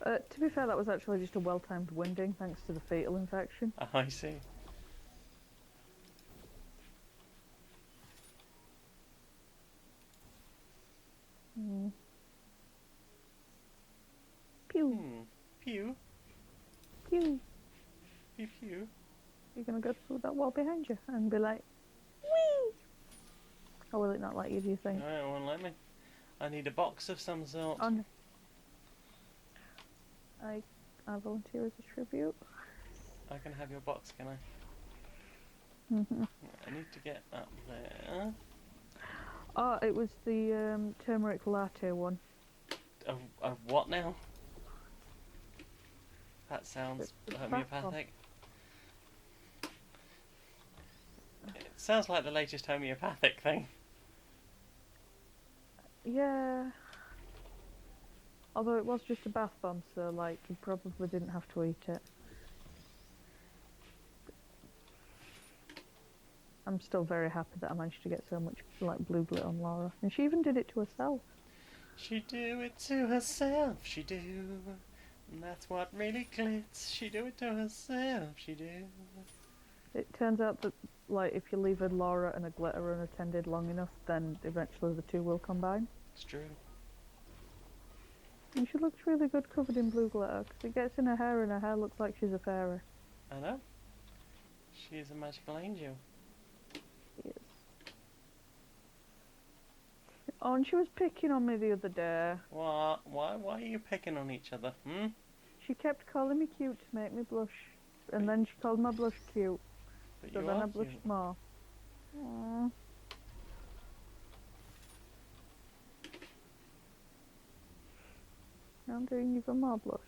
To be fair, that was actually just a well-timed winding thanks to the fetal infection. Oh, I see. Pew, Pew. pew. Pew pew. You're gonna go through that wall behind you and be like, whee! Or will it not let you, do you think? No, it won't let me. I need a box of some sort. On. I volunteer as a tribute. I can have your box, can I? Mm-hmm. I need to get up there. Oh, it was the turmeric latte one. Of what now? That sounds The homeopathic. It sounds like the latest homeopathic thing. Yeah. Although it was just a bath bomb, so like you probably didn't have to eat it. I'm still very happy that I managed to get so much like blue glitter on Laura, and she even did it to herself. She do it to herself, she do. And that's what really glits. She do it to herself, she do. It turns out that like if you leave a Laura and a glitter unattended long enough, then eventually the two will combine. It's true. And she looks really good covered in blue glitter because it gets in her hair and her hair looks like she's a fairy. I know. She is a magical angel. She is. Oh, and she was picking on me the other day. What? Why are you picking on each other? She kept calling me cute to make me blush. And then she called my blush cute. But So you then are I blushed cute. more. Aww. Now I'm doing even more blush.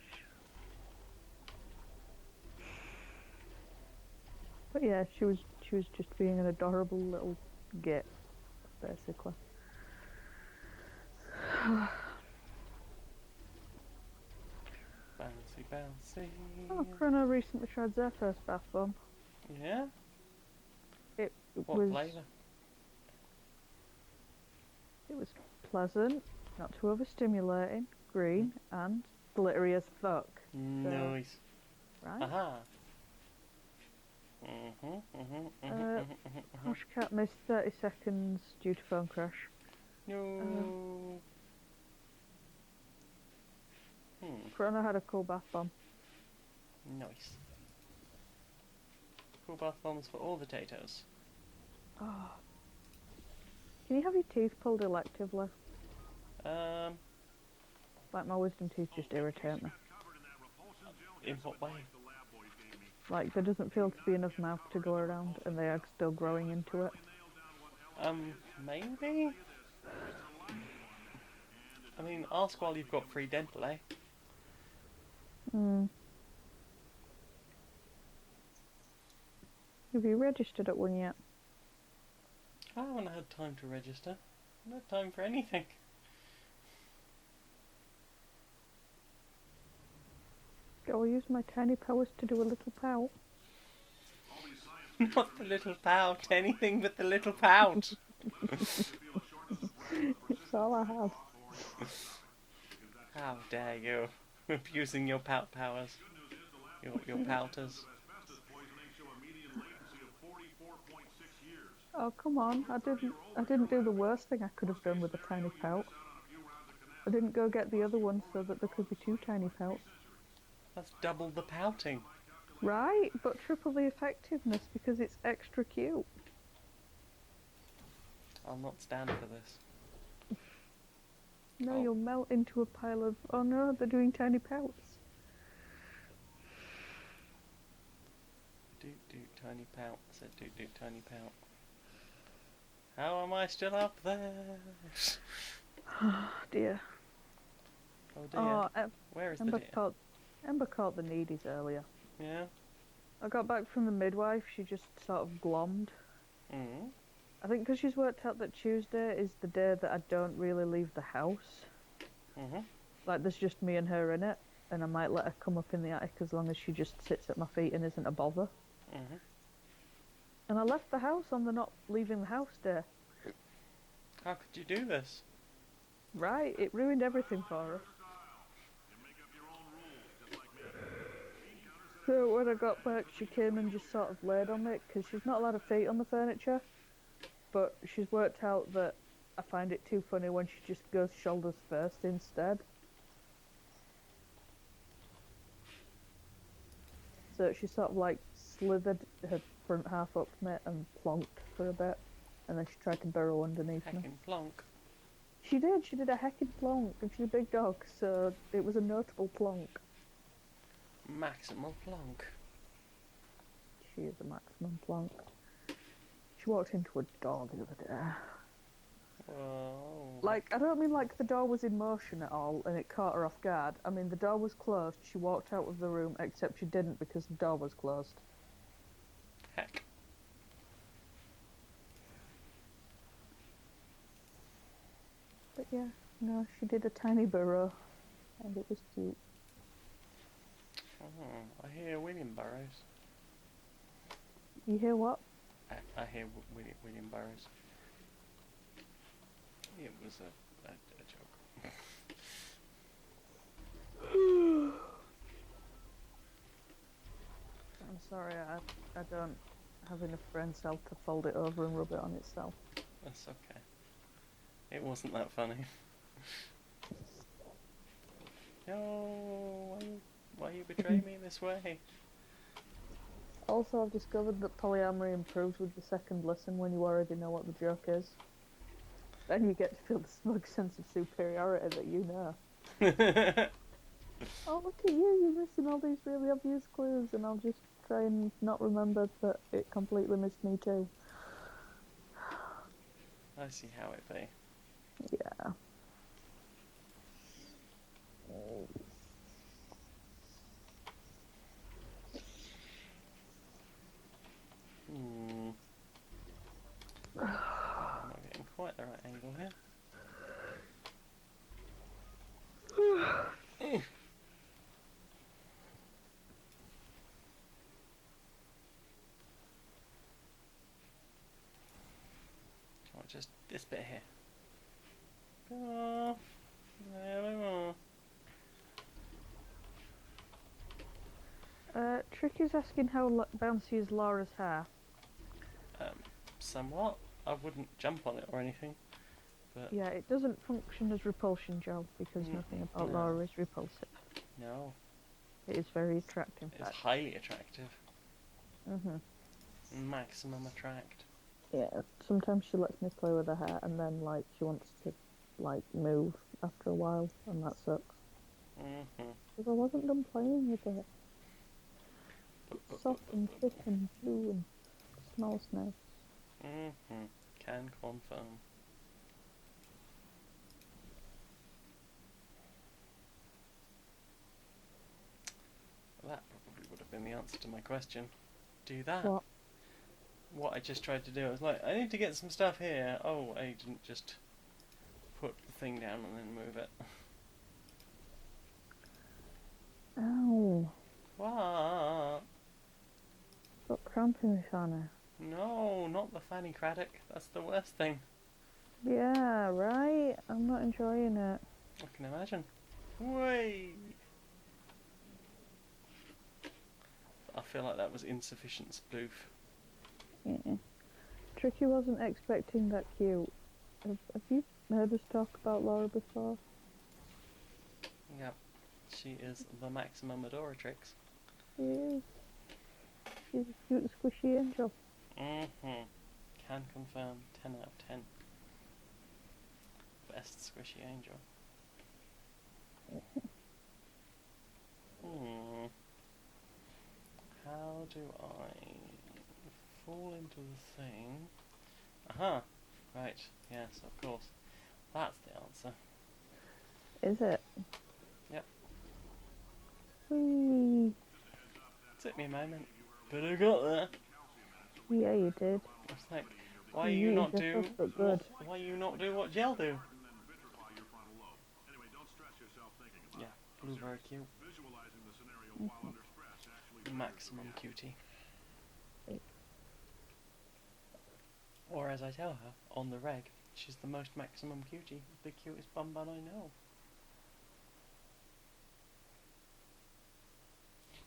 But yeah, she was just being an adorable little git, basically. Bouncy, bouncy. Oh, Chrono recently tried their first bath bomb. Yeah? It What was flavour? it was pleasant, not too overstimulating, green, and glittery as fuck. Nice. Right? Aha. Poshcat missed 30 seconds due to phone crash. No. Chrono had a cool bath bomb. Nice. Cool bath bombs for all the potatoes. Oh. Can you have your teeth pulled electively? Like my wisdom teeth just irritate me. In what way? Like there doesn't feel to be enough mouth to go around and they are still growing into it. Maybe? I mean, ask while you've got free dental, eh? Hmm. Have you registered at one yet? I haven't had time to register. I haven't had time for anything. I'll use my tiny powers to do a little pout. Not the little pout, anything but the little pout. It's all I have. How dare you, abusing your pout powers, your pouters. Oh come on! I didn't do the worst thing I could have done with a tiny pout. I didn't go get the other one so that there could be 2 tiny pouts. That's double the pouting. Right, but triple the effectiveness because it's extra cute. I'll not stand for this. No, Oh. you'll melt into a pile of. Oh no, they're doing tiny pouts. Doot doot tiny pout. I said doot doot tiny pout. How am I still up there? Oh dear. Oh dear. Oh, Where is the Ember deer? caught the needies earlier. Yeah. I got back from the midwife. She just sort of glommed. Mm. I think because she's worked out that Tuesday is the day that I don't really leave the house. Mhm. Like, there's just me and her in it, and I might let her come up in the attic as long as she just sits at my feet and isn't a bother. Mhm. And I left the house on the not leaving the house day. How could you do this? Right, it ruined everything for her. So when I got back, she came and just sort of laid on it, because she's not allowed her feet on the furniture. But she's worked out that I find it too funny when she just goes shoulders first instead. So she sort of like slithered her front half up me and plonked for a bit. And then she tried to burrow underneath me. Heckin' plonk. She did a heckin' plonk, and she's a big dog, so it was a notable plonk. Maximal plonk. She is a maximum plonk. She walked into a door the other day. Whoa. Like, I don't mean like the door was in motion at all and it caught her off guard. I mean, the door was closed, she walked out of the room, except she didn't because the door was closed. Heck. But yeah, no, she did a tiny burrow, and it was cute. Oh, I hear William Burroughs. You hear what? I hear William Burroughs. It was a joke. I'm sorry, I don't have enough brain cell to fold it over and rub it on itself. That's okay. It wasn't that funny. No, why you betray me this way? Also, I've discovered that polyamory improves with the second listen when you already know what the joke is. Then you get to feel the smug sense of superiority that you know. Oh, look at you, you're missing all these really obvious clues, and I'll just try and not remember that it completely missed me too. I see how it be. Yeah. Hmm. I'm not getting quite the right angle here. Oh, just this bit here. Oh, there we are. Tricky's asking how bouncy is Laura's hair. Somewhat. I wouldn't jump on it or anything. But Yeah, it doesn't function as repulsion gel because nothing about no. Laura is repulsive. No, It is very attractive. it's highly attractive. Mm-hmm. Maximum attract. Yeah, sometimes she lets me play with her hair and then, like, she wants to, like, move after a while, and that sucks. Mm-hmm. Because I wasn't done playing with it. It's soft and thick and blue and smells nice. Mm-hmm. Can confirm. That probably would have been the answer to my question. Do that. What? What I just tried to do. I was like, I need to get some stuff here. Oh, I didn't just put the thing down and then move it. Ow. What? Got cramp in my fanny. No, not the fanny craddock. That's the worst thing. Yeah, right? I'm not enjoying it. I can imagine. Way. I feel like that was insufficient sploof. Yeah. Tricky wasn't expecting that cute. Have you heard us talk about Laura before? Yep. She is the maximum adoratrix. She is. She's a cute, squishy angel. Mm-hmm. Can confirm. 10 out of 10. Best squishy angel. How do I fall into the thing? Aha! Right, yes, of course. That's the answer. Is it? Yep. Whee! Took me a moment, but I got there. Yeah, you did. I was like, why You you not just do looked so good. why you not do what gel do? Vitrify your frontal lobe. Anyway, don't stress yourself thinking about Yeah, blue very cute. visualizing the scenario while under stress actually Maximum cutie. Or as I tell her, on the reg, she's the most maximum cutie, the cutest bum bun I know.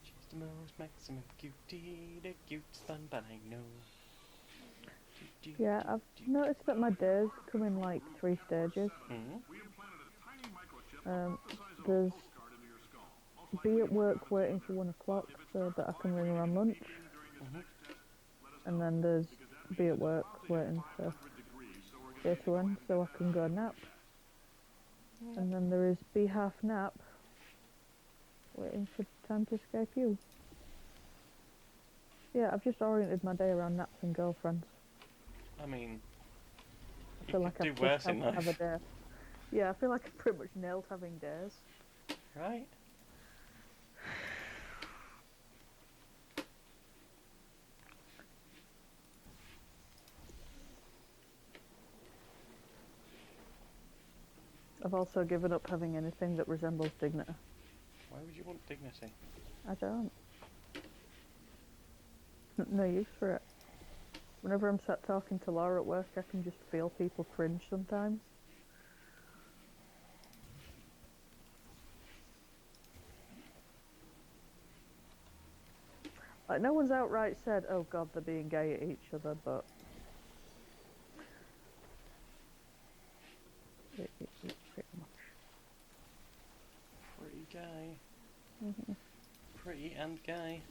She's the most maximum cutie, the cutest bun bun I know. Yeah, I've noticed that my days come in like 3 stages. There's be at work waiting for 1 o'clock so that I can ring around lunch. And then there's be at work waiting for day to end so I can go nap. And then there is be half nap waiting for time to escape you. Yeah, I've just oriented my day around naps and girlfriends. I mean, I feel like do I've worse just in have a life, day. Yeah, I feel like I've pretty much nailed having days. right? I've also given up having anything that resembles dignity. Why would you want dignity? I don't. No use for it. Whenever I'm sat talking to Laura at work, I can just feel people cringe sometimes. Like, no one's outright said, oh god, they're being gay at each other, but... pretty much. Pretty gay. Mhm. Pretty and gay.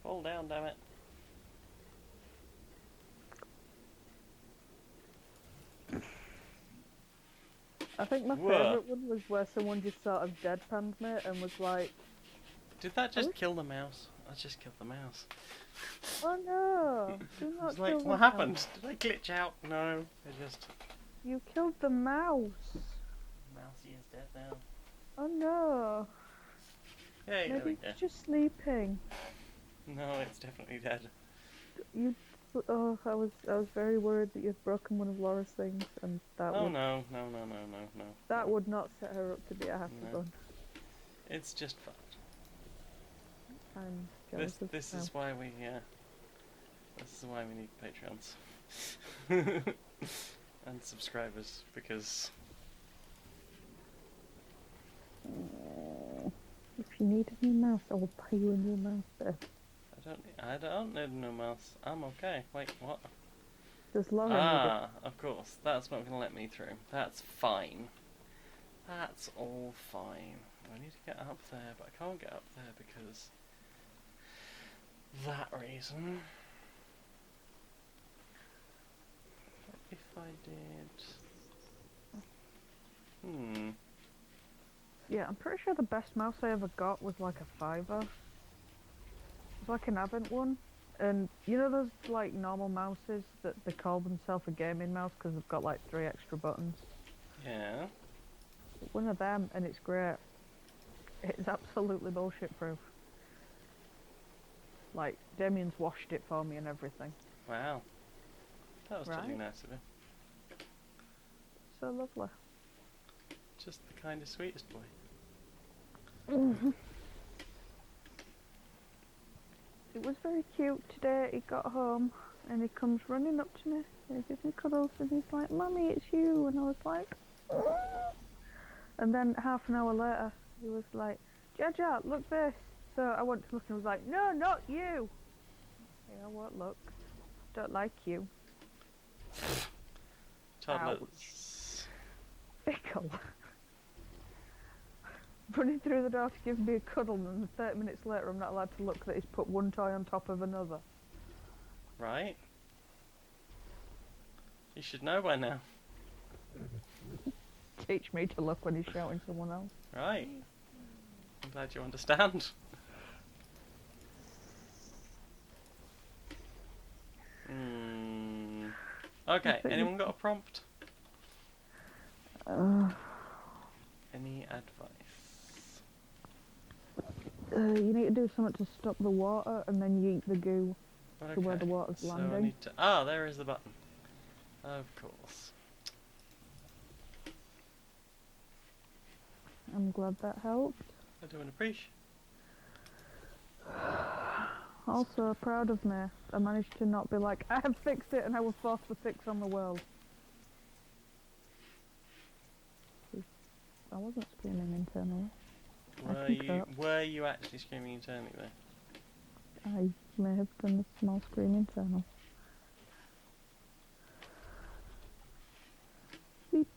Fall down, damn it. I think my What? favourite one was where someone just sort of deadpanned me and was like, Did that just Oh. kill the mouse? I just killed the mouse. oh no, do I not was like, kill the what mouse. happened? Did I glitch out? No, I just... You killed the mouse. Mousey is dead now. Oh no. Hey, there we Maybe go. it's just sleeping. No, it's definitely dead. You. Oh, I was very worried that you'd broken one of Laura's things, and that Oh would no. that would not set her up to be a happy No. bun. It's just fun. I'm jealous of This now. is why we this is why we need Patreons. And subscribers, because If you need a new mouse, I will buy you a new mouse. There. I don't need no mouse. I'm okay. Wait, what? Does Laura Ah, of course. That's not gonna let me through. That's fine. That's all fine. I need to get up there, but I can't get up there because that reason. What if I did? Yeah, I'm pretty sure the best mouse I ever got was like a $5. It was like an Avent one. And you know those like normal mouses that they call themselves a gaming mouse because they've got like 3 extra buttons? Yeah. One of them, and it's great. It's absolutely bullshit proof. Like, Damien's washed it for me and everything. Wow. That was totally Right. nice of him. So lovely. Just the kindest, sweetest boy. It was very cute today. He got home and he comes running up to me and he gives me cuddles and he's like, "Mummy, it's you." And I was like, "Oh." And then half an hour later, he was like, "Jaja, look this." So I went to look and was like, "No, not you." Yeah, I won't look. Don't like you. Toddlers. Pickle. Running through the door to give me a cuddle, and then 30 minutes later I'm not allowed to look that he's put one toy on top of another. Right? You should know by now. Teach me to look when he's shouting someone else. Right. I'm glad you understand. Okay, anyone got a prompt? Any advice? You need to do something to stop the water and then yeet the goo to where the water's so I landing. need to... Ah, there is the button. Of course. I'm glad that helped. I do appreciate. Also, proud of me. I managed to not be like, I have fixed it and I will force the fix on the world. I wasn't screaming internally. Were you actually screaming internally though? I may have done a small scream internal. Beep.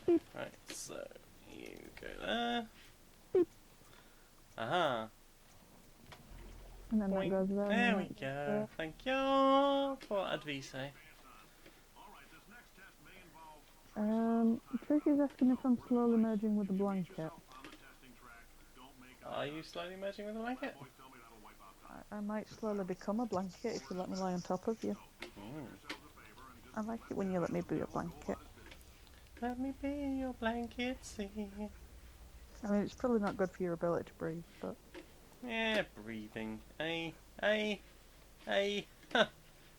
Beep. Right, so you go there. Beep. Aha. And then Boing. that goes there. There and we then go. Thank you for advice. Tricky's asking if I'm slowly merging with the blanket. Are you slowly merging with the blanket? I might slowly become a blanket if you let me lie on top of you. I like it when you let me be a blanket. Let me be your blanket, see. I mean, it's probably not good for your ability to breathe, but... Yeah, breathing. Huh.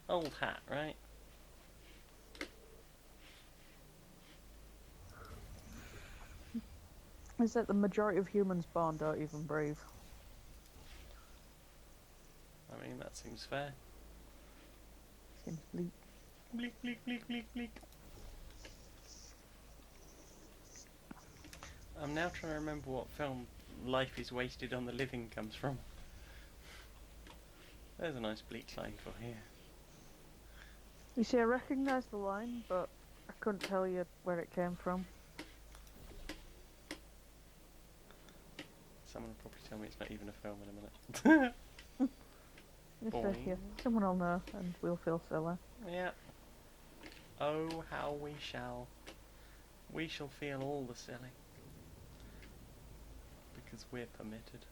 Old hat, right? Is that the majority of humans born don't even breathe? I mean, that seems fair. Seems bleak. Bleak, bleak, bleak, bleak, bleak. I'm now trying to remember what film Life is Wasted on the Living comes from. There's a nice bleak line for here. You see, I recognise the line, but I couldn't tell you where it came from. Someone will probably tell me it's not even a film in a minute. It says here, someone will know, and we'll feel silly. Yeah. Oh, how we shall. We shall feel all the silly. Because we're permitted.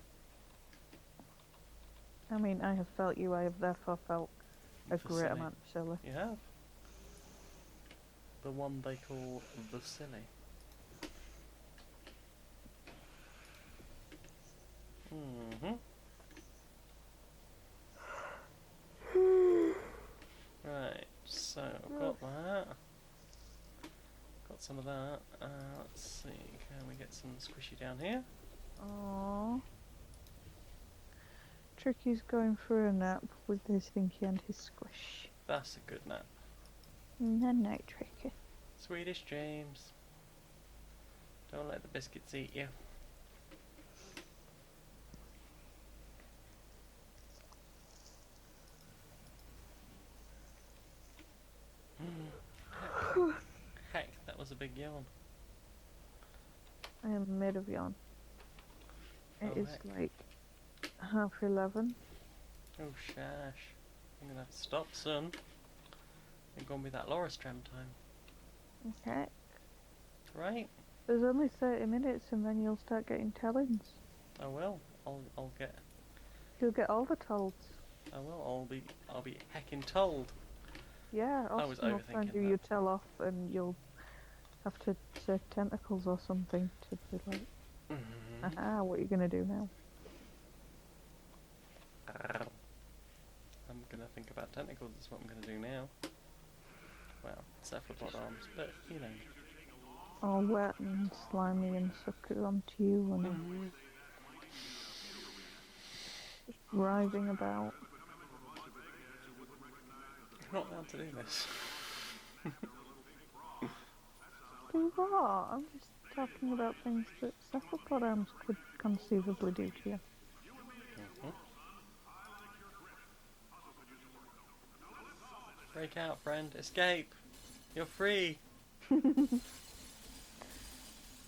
I mean, I have felt you, I have therefore felt a For great silly. amount of silly. You have. The one they call the silly. Right, so I've got that. Got some of that. Let's see, can we get some squishy down here? Aww. Tricky's going for a nap with his thinky and his squish. That's a good nap. Night night, Tricky. Swedish James. Don't let the biscuits eat you. Heck, that was a big yawn. I am made of yarn. It Oh, is heck. like 11:30. Oh, shash. I'm gonna have to stop soon. Ain't gonna be that Livestream time. Okay. Right? There's only 30 minutes and then you'll start getting tellings. I will. I'll get. You'll get all the tolls. I will. I'll be heckin' told. Yeah, I was Austin will send overthinking you that. your tell off and you'll have to say tentacles or something to be like, aha, what are you gonna do now? I'm gonna think about tentacles, that's what I'm gonna do now. Well, cephalopod arms, but you know. All wet and slimy and suck it onto you and just writhing about. I'm not allowed to do this. Do what? I'm just talking about things that cephalopod arms could conceivably do to you. Break out, friend. Escape. You're free. Pew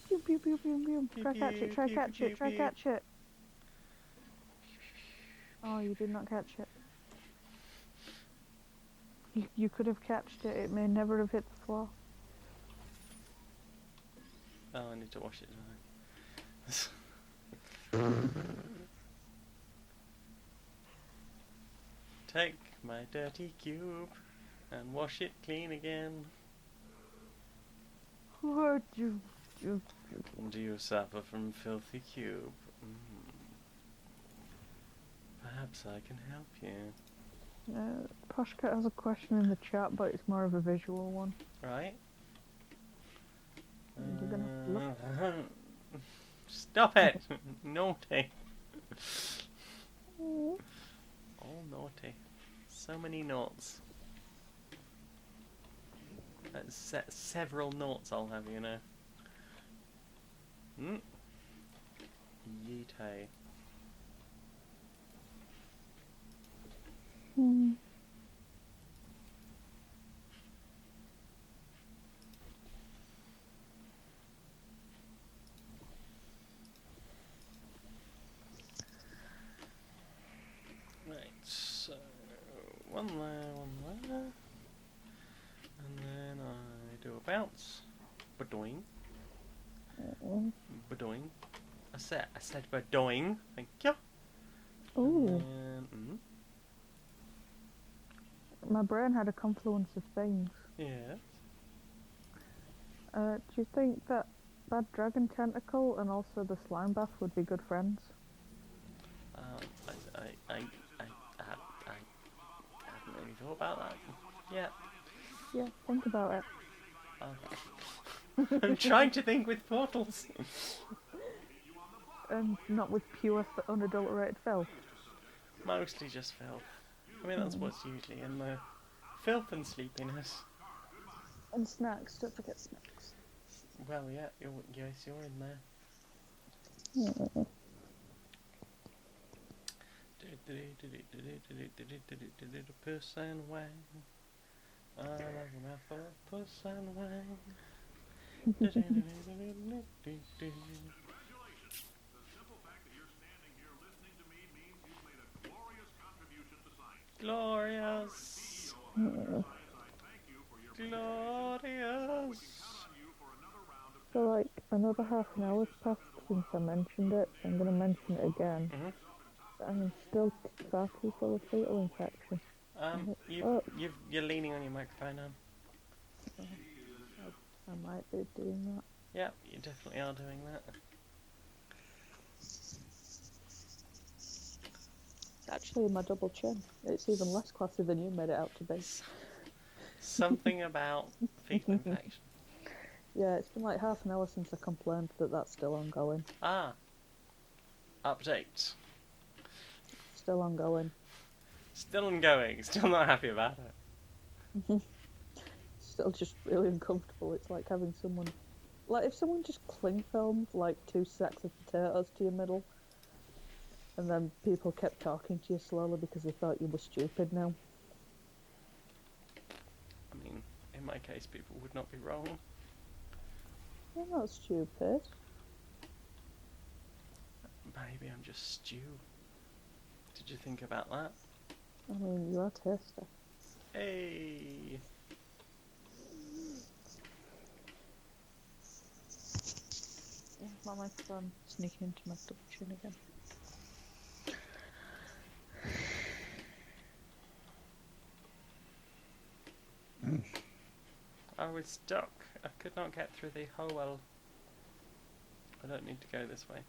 pew pew pew pew. Pew, Try catch pew, it, try pew, catch pew, it, try pew. catch it. Oh, you did not catch it. You could have catched it, it may never have hit the floor. Oh, I need to wash it tonight. Take my dirty cube and wash it clean again. What you Do you suffer from filthy cube? Perhaps I can help you. Poshcat has a question in the chat, but it's more of a visual one. Right? You're gonna look. Stop it! Naughty. All naughty. So many noughts. Several noughts I'll have, you know. Yeet hey. Right, so one there, and then I do a bounce, badoing, badoing. I said badoing. Thank you. Ooh, And, my brain had a confluence of things. yeah. Do you think that dragon tentacle and also the slime bath would be good friends? I haven't really thought about that. Yeah. Yeah, think about it. I'm trying to think with portals. And not with pure, unadulterated filth. Mostly just filth. I mean, that's what's usually in the filth and sleepiness. And snacks, don't forget snacks. Well, yeah, yes, you're in there. Puss and wang. I love a mouthful of puss and wang. Glorious. Glorious. So like, another half an hour's passed since I mentioned it, so I'm going to mention it again. I'm still far too full of fetal infection. You're leaning on your microphone now. I might be doing that. Yeah, you definitely are doing that. Actually, my double chin. It's even less classy than you made it out to be. Something about fetal infection. Yeah, it's been like half an hour since I complained that that's still ongoing. Ah. Update. Still ongoing. Still ongoing. Still not happy about it. Still just really uncomfortable. It's like having someone... Like, if someone just cling filmed, like, 2 sacks of potatoes to your middle, and then people kept talking to you slowly because they thought you were stupid now. I mean, in my case, people would not be wrong. You're not stupid. Maybe I'm just stew. Did you think about that? I mean, you are tasty. Hey! Yeah, my microphone sneaking into my double chin again. I was stuck I could not get through the whole well. I don't need to go this way.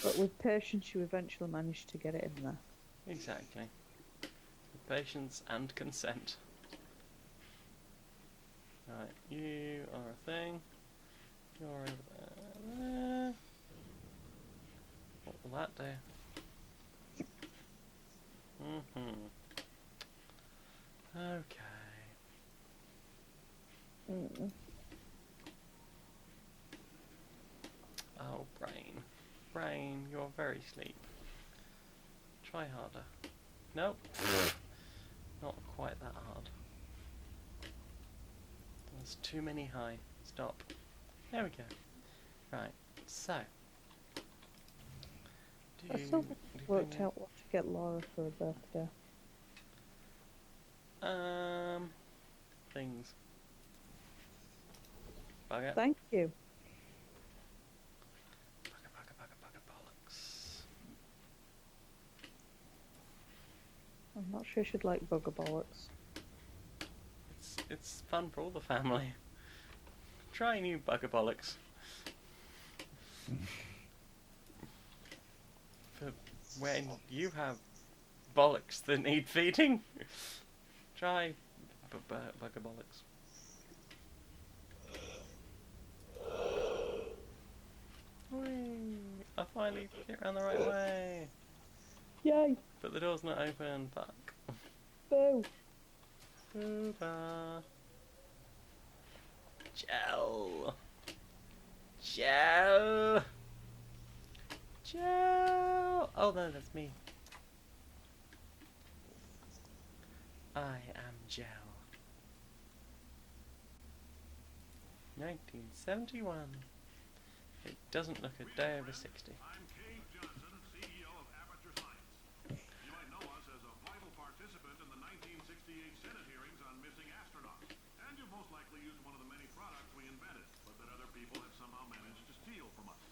But with patience, you eventually managed to get it in there. Exactly. With patience and consent. Right, you are a thing. You're over there. What will that do? Okay. Mm. Oh, brain. Brain, you're very sleep. Try harder. Nope. Not quite that hard. There's too many high. Stop. There we go. Right, so. I still haven't worked out what to get Laura for her birthday. Things. Bugger. Thank you. Bugger, bollocks. I'm not sure she'd like bugger bollocks. It's fun for all the family. Try new bugger bollocks. For when you have bollocks that need feeding, try bugger bollocks. Whee! I finally get around the right way. Yay! But the door's not open. Fuck. Boo! Booba. Gel. Gel. Gel. Oh no, that's me. I am Gel. 1971. It doesn't look a day over 60. I'm Cave Johnson, CEO of Aperture Science. You might know us as a vital participant in the 1968 Senate hearings on missing astronauts. And you've most likely used one of the many products we invented, but that other people have somehow managed to steal from us.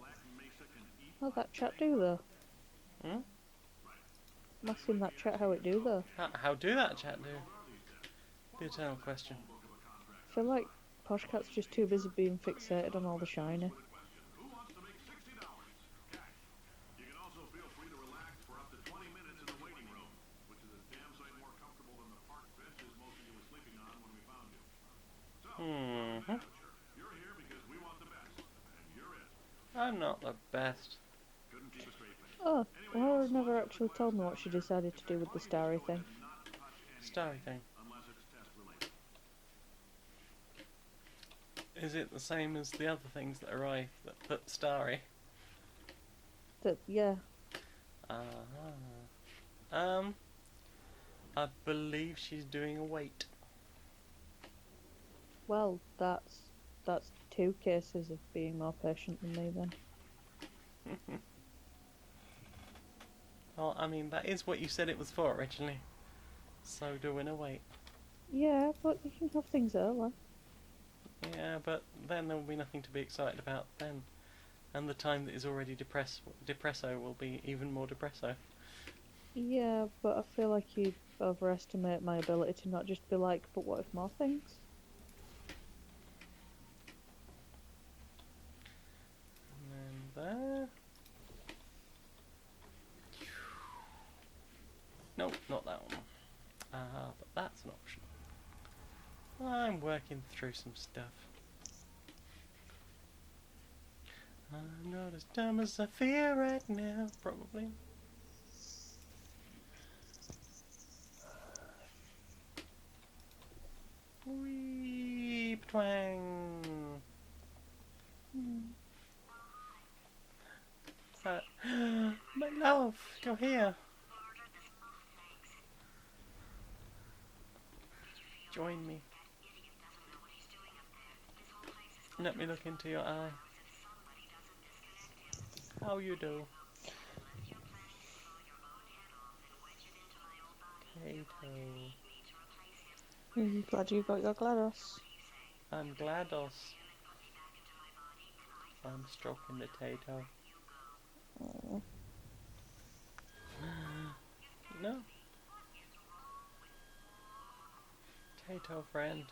Black Mesa can eat... How'd that chat do though? Hmm? I'm asking that chat how it do though. How do that chat do? The eternal question. I feel like Poshcat's just too busy being fixated on all the shiny. Who wants to make $60 cash? You can also feel free to relax for up to 20 minutes in the waiting room, which is a damn sight more comfortable than the park benches most of you were sleeping on when we found you. So, Aperture, you're here because we want the best, and you're it. I'm not the best. Couldn't keep a straight face. Oh, Laura never actually told me what she decided to do with the starry thing. Starry thing. Unless it's test related. Is it the same as the other things that arrive that put starry? Yeah. I believe she's doing a wait. Well, that's two cases of being more patient than me then. Well, I mean, that is what you said it was for originally. So doing a wait. Yeah, but you can have things early. Yeah, but then there will be nothing to be excited about then. And the time that is already depresso will be even more depresso. Yeah, but I feel like you overestimate my ability to not just be like, but what if more things? And then there. No, not that one. But that's an option. I'm working through some stuff. I'm not as dumb as I feel right now, probably. Wee twang. My love, you're here. Join me. Let me look into your eye. How you do? Kato. Glad you got your GLaDOS. I'm GLaDOS. I'm stroking the Tato. Oh. No. Tato friend.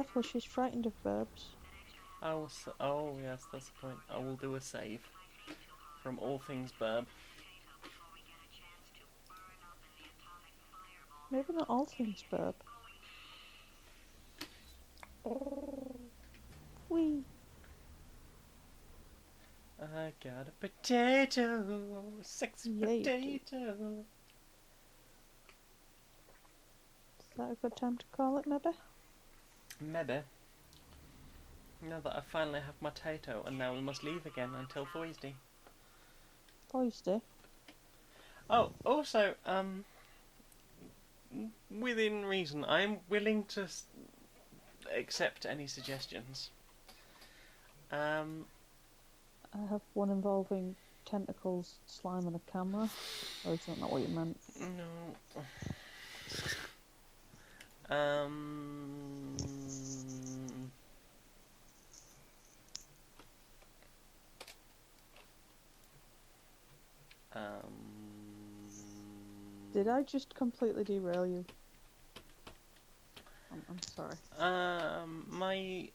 careful, she's frightened of verbs. Oh yes, that's the point. I will do a save from all things burb. Maybe not all things verb. Wee. I got a potato, sexy Yeah, you do. potato. Is that a good time to call it, maybe? Maybe. Now that I finally have my tato, and now we must leave again until Thursday. Thursday. Oh, also, within reason, I'm willing to accept any suggestions. I have one involving tentacles, slime, and a camera. Or is that not what you meant? No. Did I just completely derail you? I'm sorry. My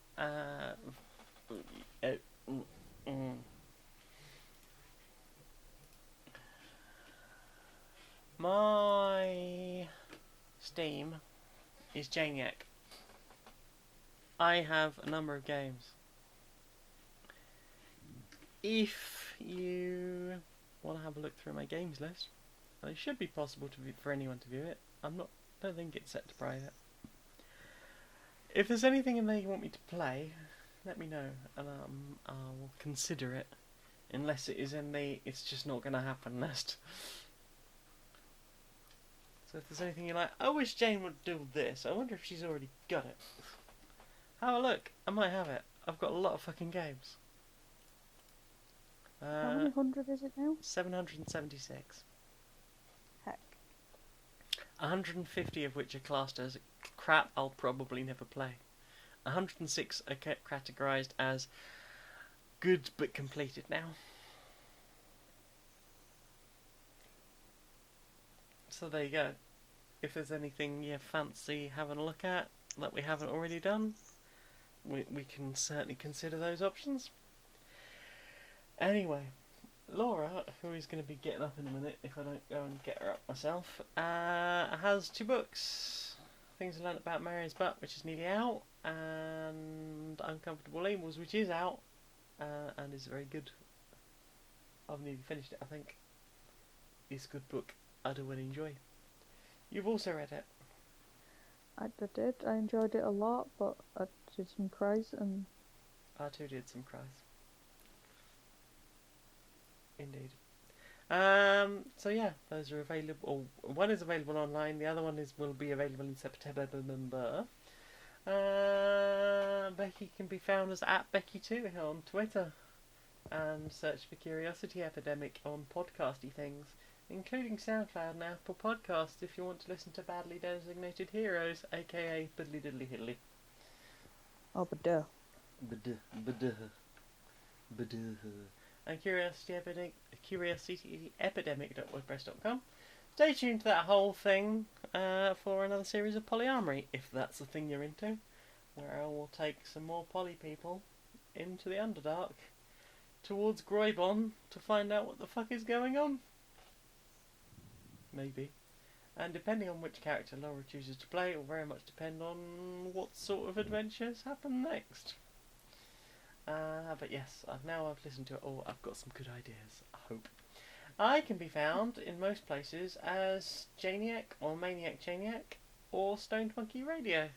my Steam is Janiac. I have a number of games. If you want to have a look through my games list, and it should be possible for anyone to view it. Don't think it's set to private. If there's anything in there you want me to play, let me know, and I'll consider it. Unless it is in the it's just not going to happen list. So if there's anything you're like, I wish Jane would do this, I wonder if she's already got it. Have a look, I might have it. I've got a lot of fucking games. How many hundred is it now? 776. Heck. 150 of which are classed as crap I'll probably never play. 106 are categorised as good but completed now. So there you go. If there's anything you fancy having a look at that we haven't already done, we can certainly consider those options. Anyway, Laura, who is going to be getting up in a minute if I don't go and get her up myself, has 2 books. Things I Learned About Mary's Butt, which is nearly out, and Uncomfortable Labels, which is out, and is very good. I've nearly finished it, I think. It's a good book. I do really enjoy. You've also read it. I did. I enjoyed it a lot, but I did some cries and... I too did some cries. Indeed. So yeah, those are available. One is available online. The other one will be available in September. Becky can be found as @Becky2 on Twitter, and search for Curiosity Epidemic on podcasty things, including SoundCloud and Apple Podcasts if you want to listen to badly designated heroes, aka Biddly Diddly Hiddly. Oh, but duh. And curiosityepidemic.wordpress.com. Stay tuned to that whole thing for another series of polyamory, if that's the thing you're into, where I will take some more poly people into the Underdark towards Groybon to find out what the fuck is going on. Maybe. And depending on which character Laura chooses to play, it will very much depend on what sort of adventures happen next. But yes, now I've listened to it all, I've got some good ideas, I hope. I can be found in most places as Janiac or Maniac Janiac or Stoned Monkey Radio.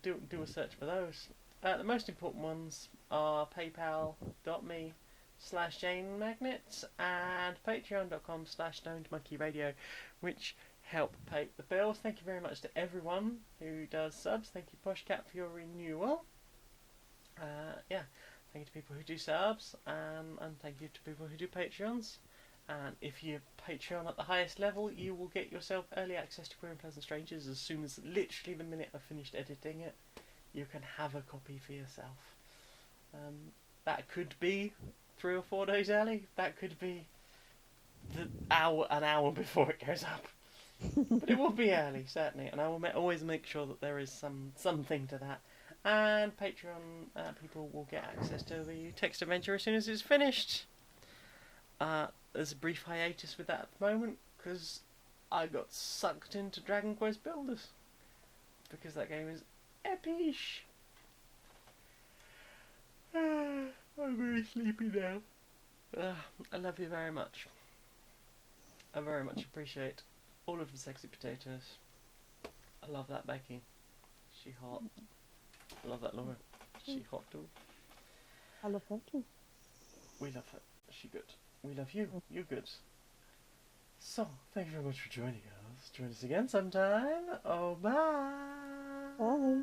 Do a search for those. The most important ones are paypal.me/JaneMagnets and patreon.com/StonedMonkeyRadio, which help pay the bills. Thank you very much to everyone who does subs. Thank you, Poshcat, for your renewal. Thank you to people who do subs, and thank you to people who do Patreons. And if you Patreon at the highest level, you will get yourself early access to Queer and Pleasant Strangers as soon as literally the minute I've finished editing it. You can have a copy for yourself. That could be 3 or 4 days early. That could be an hour before it goes up. But it will be early, certainly, and I will always make sure that there is something to that. And Patreon people will get access to the text adventure as soon as it's finished. There's a brief hiatus with that at the moment, because I got sucked into Dragon Quest Builders. Because that game is epic. I'm very sleepy now. I love you very much. I very much appreciate all of the sexy potatoes. I love that Becky. She hot. I love that Laura. She hot too. I love her too. We love her. She good. We love you. You good. So, thank you very much for joining us. Join us again sometime. Oh, bye. Bye.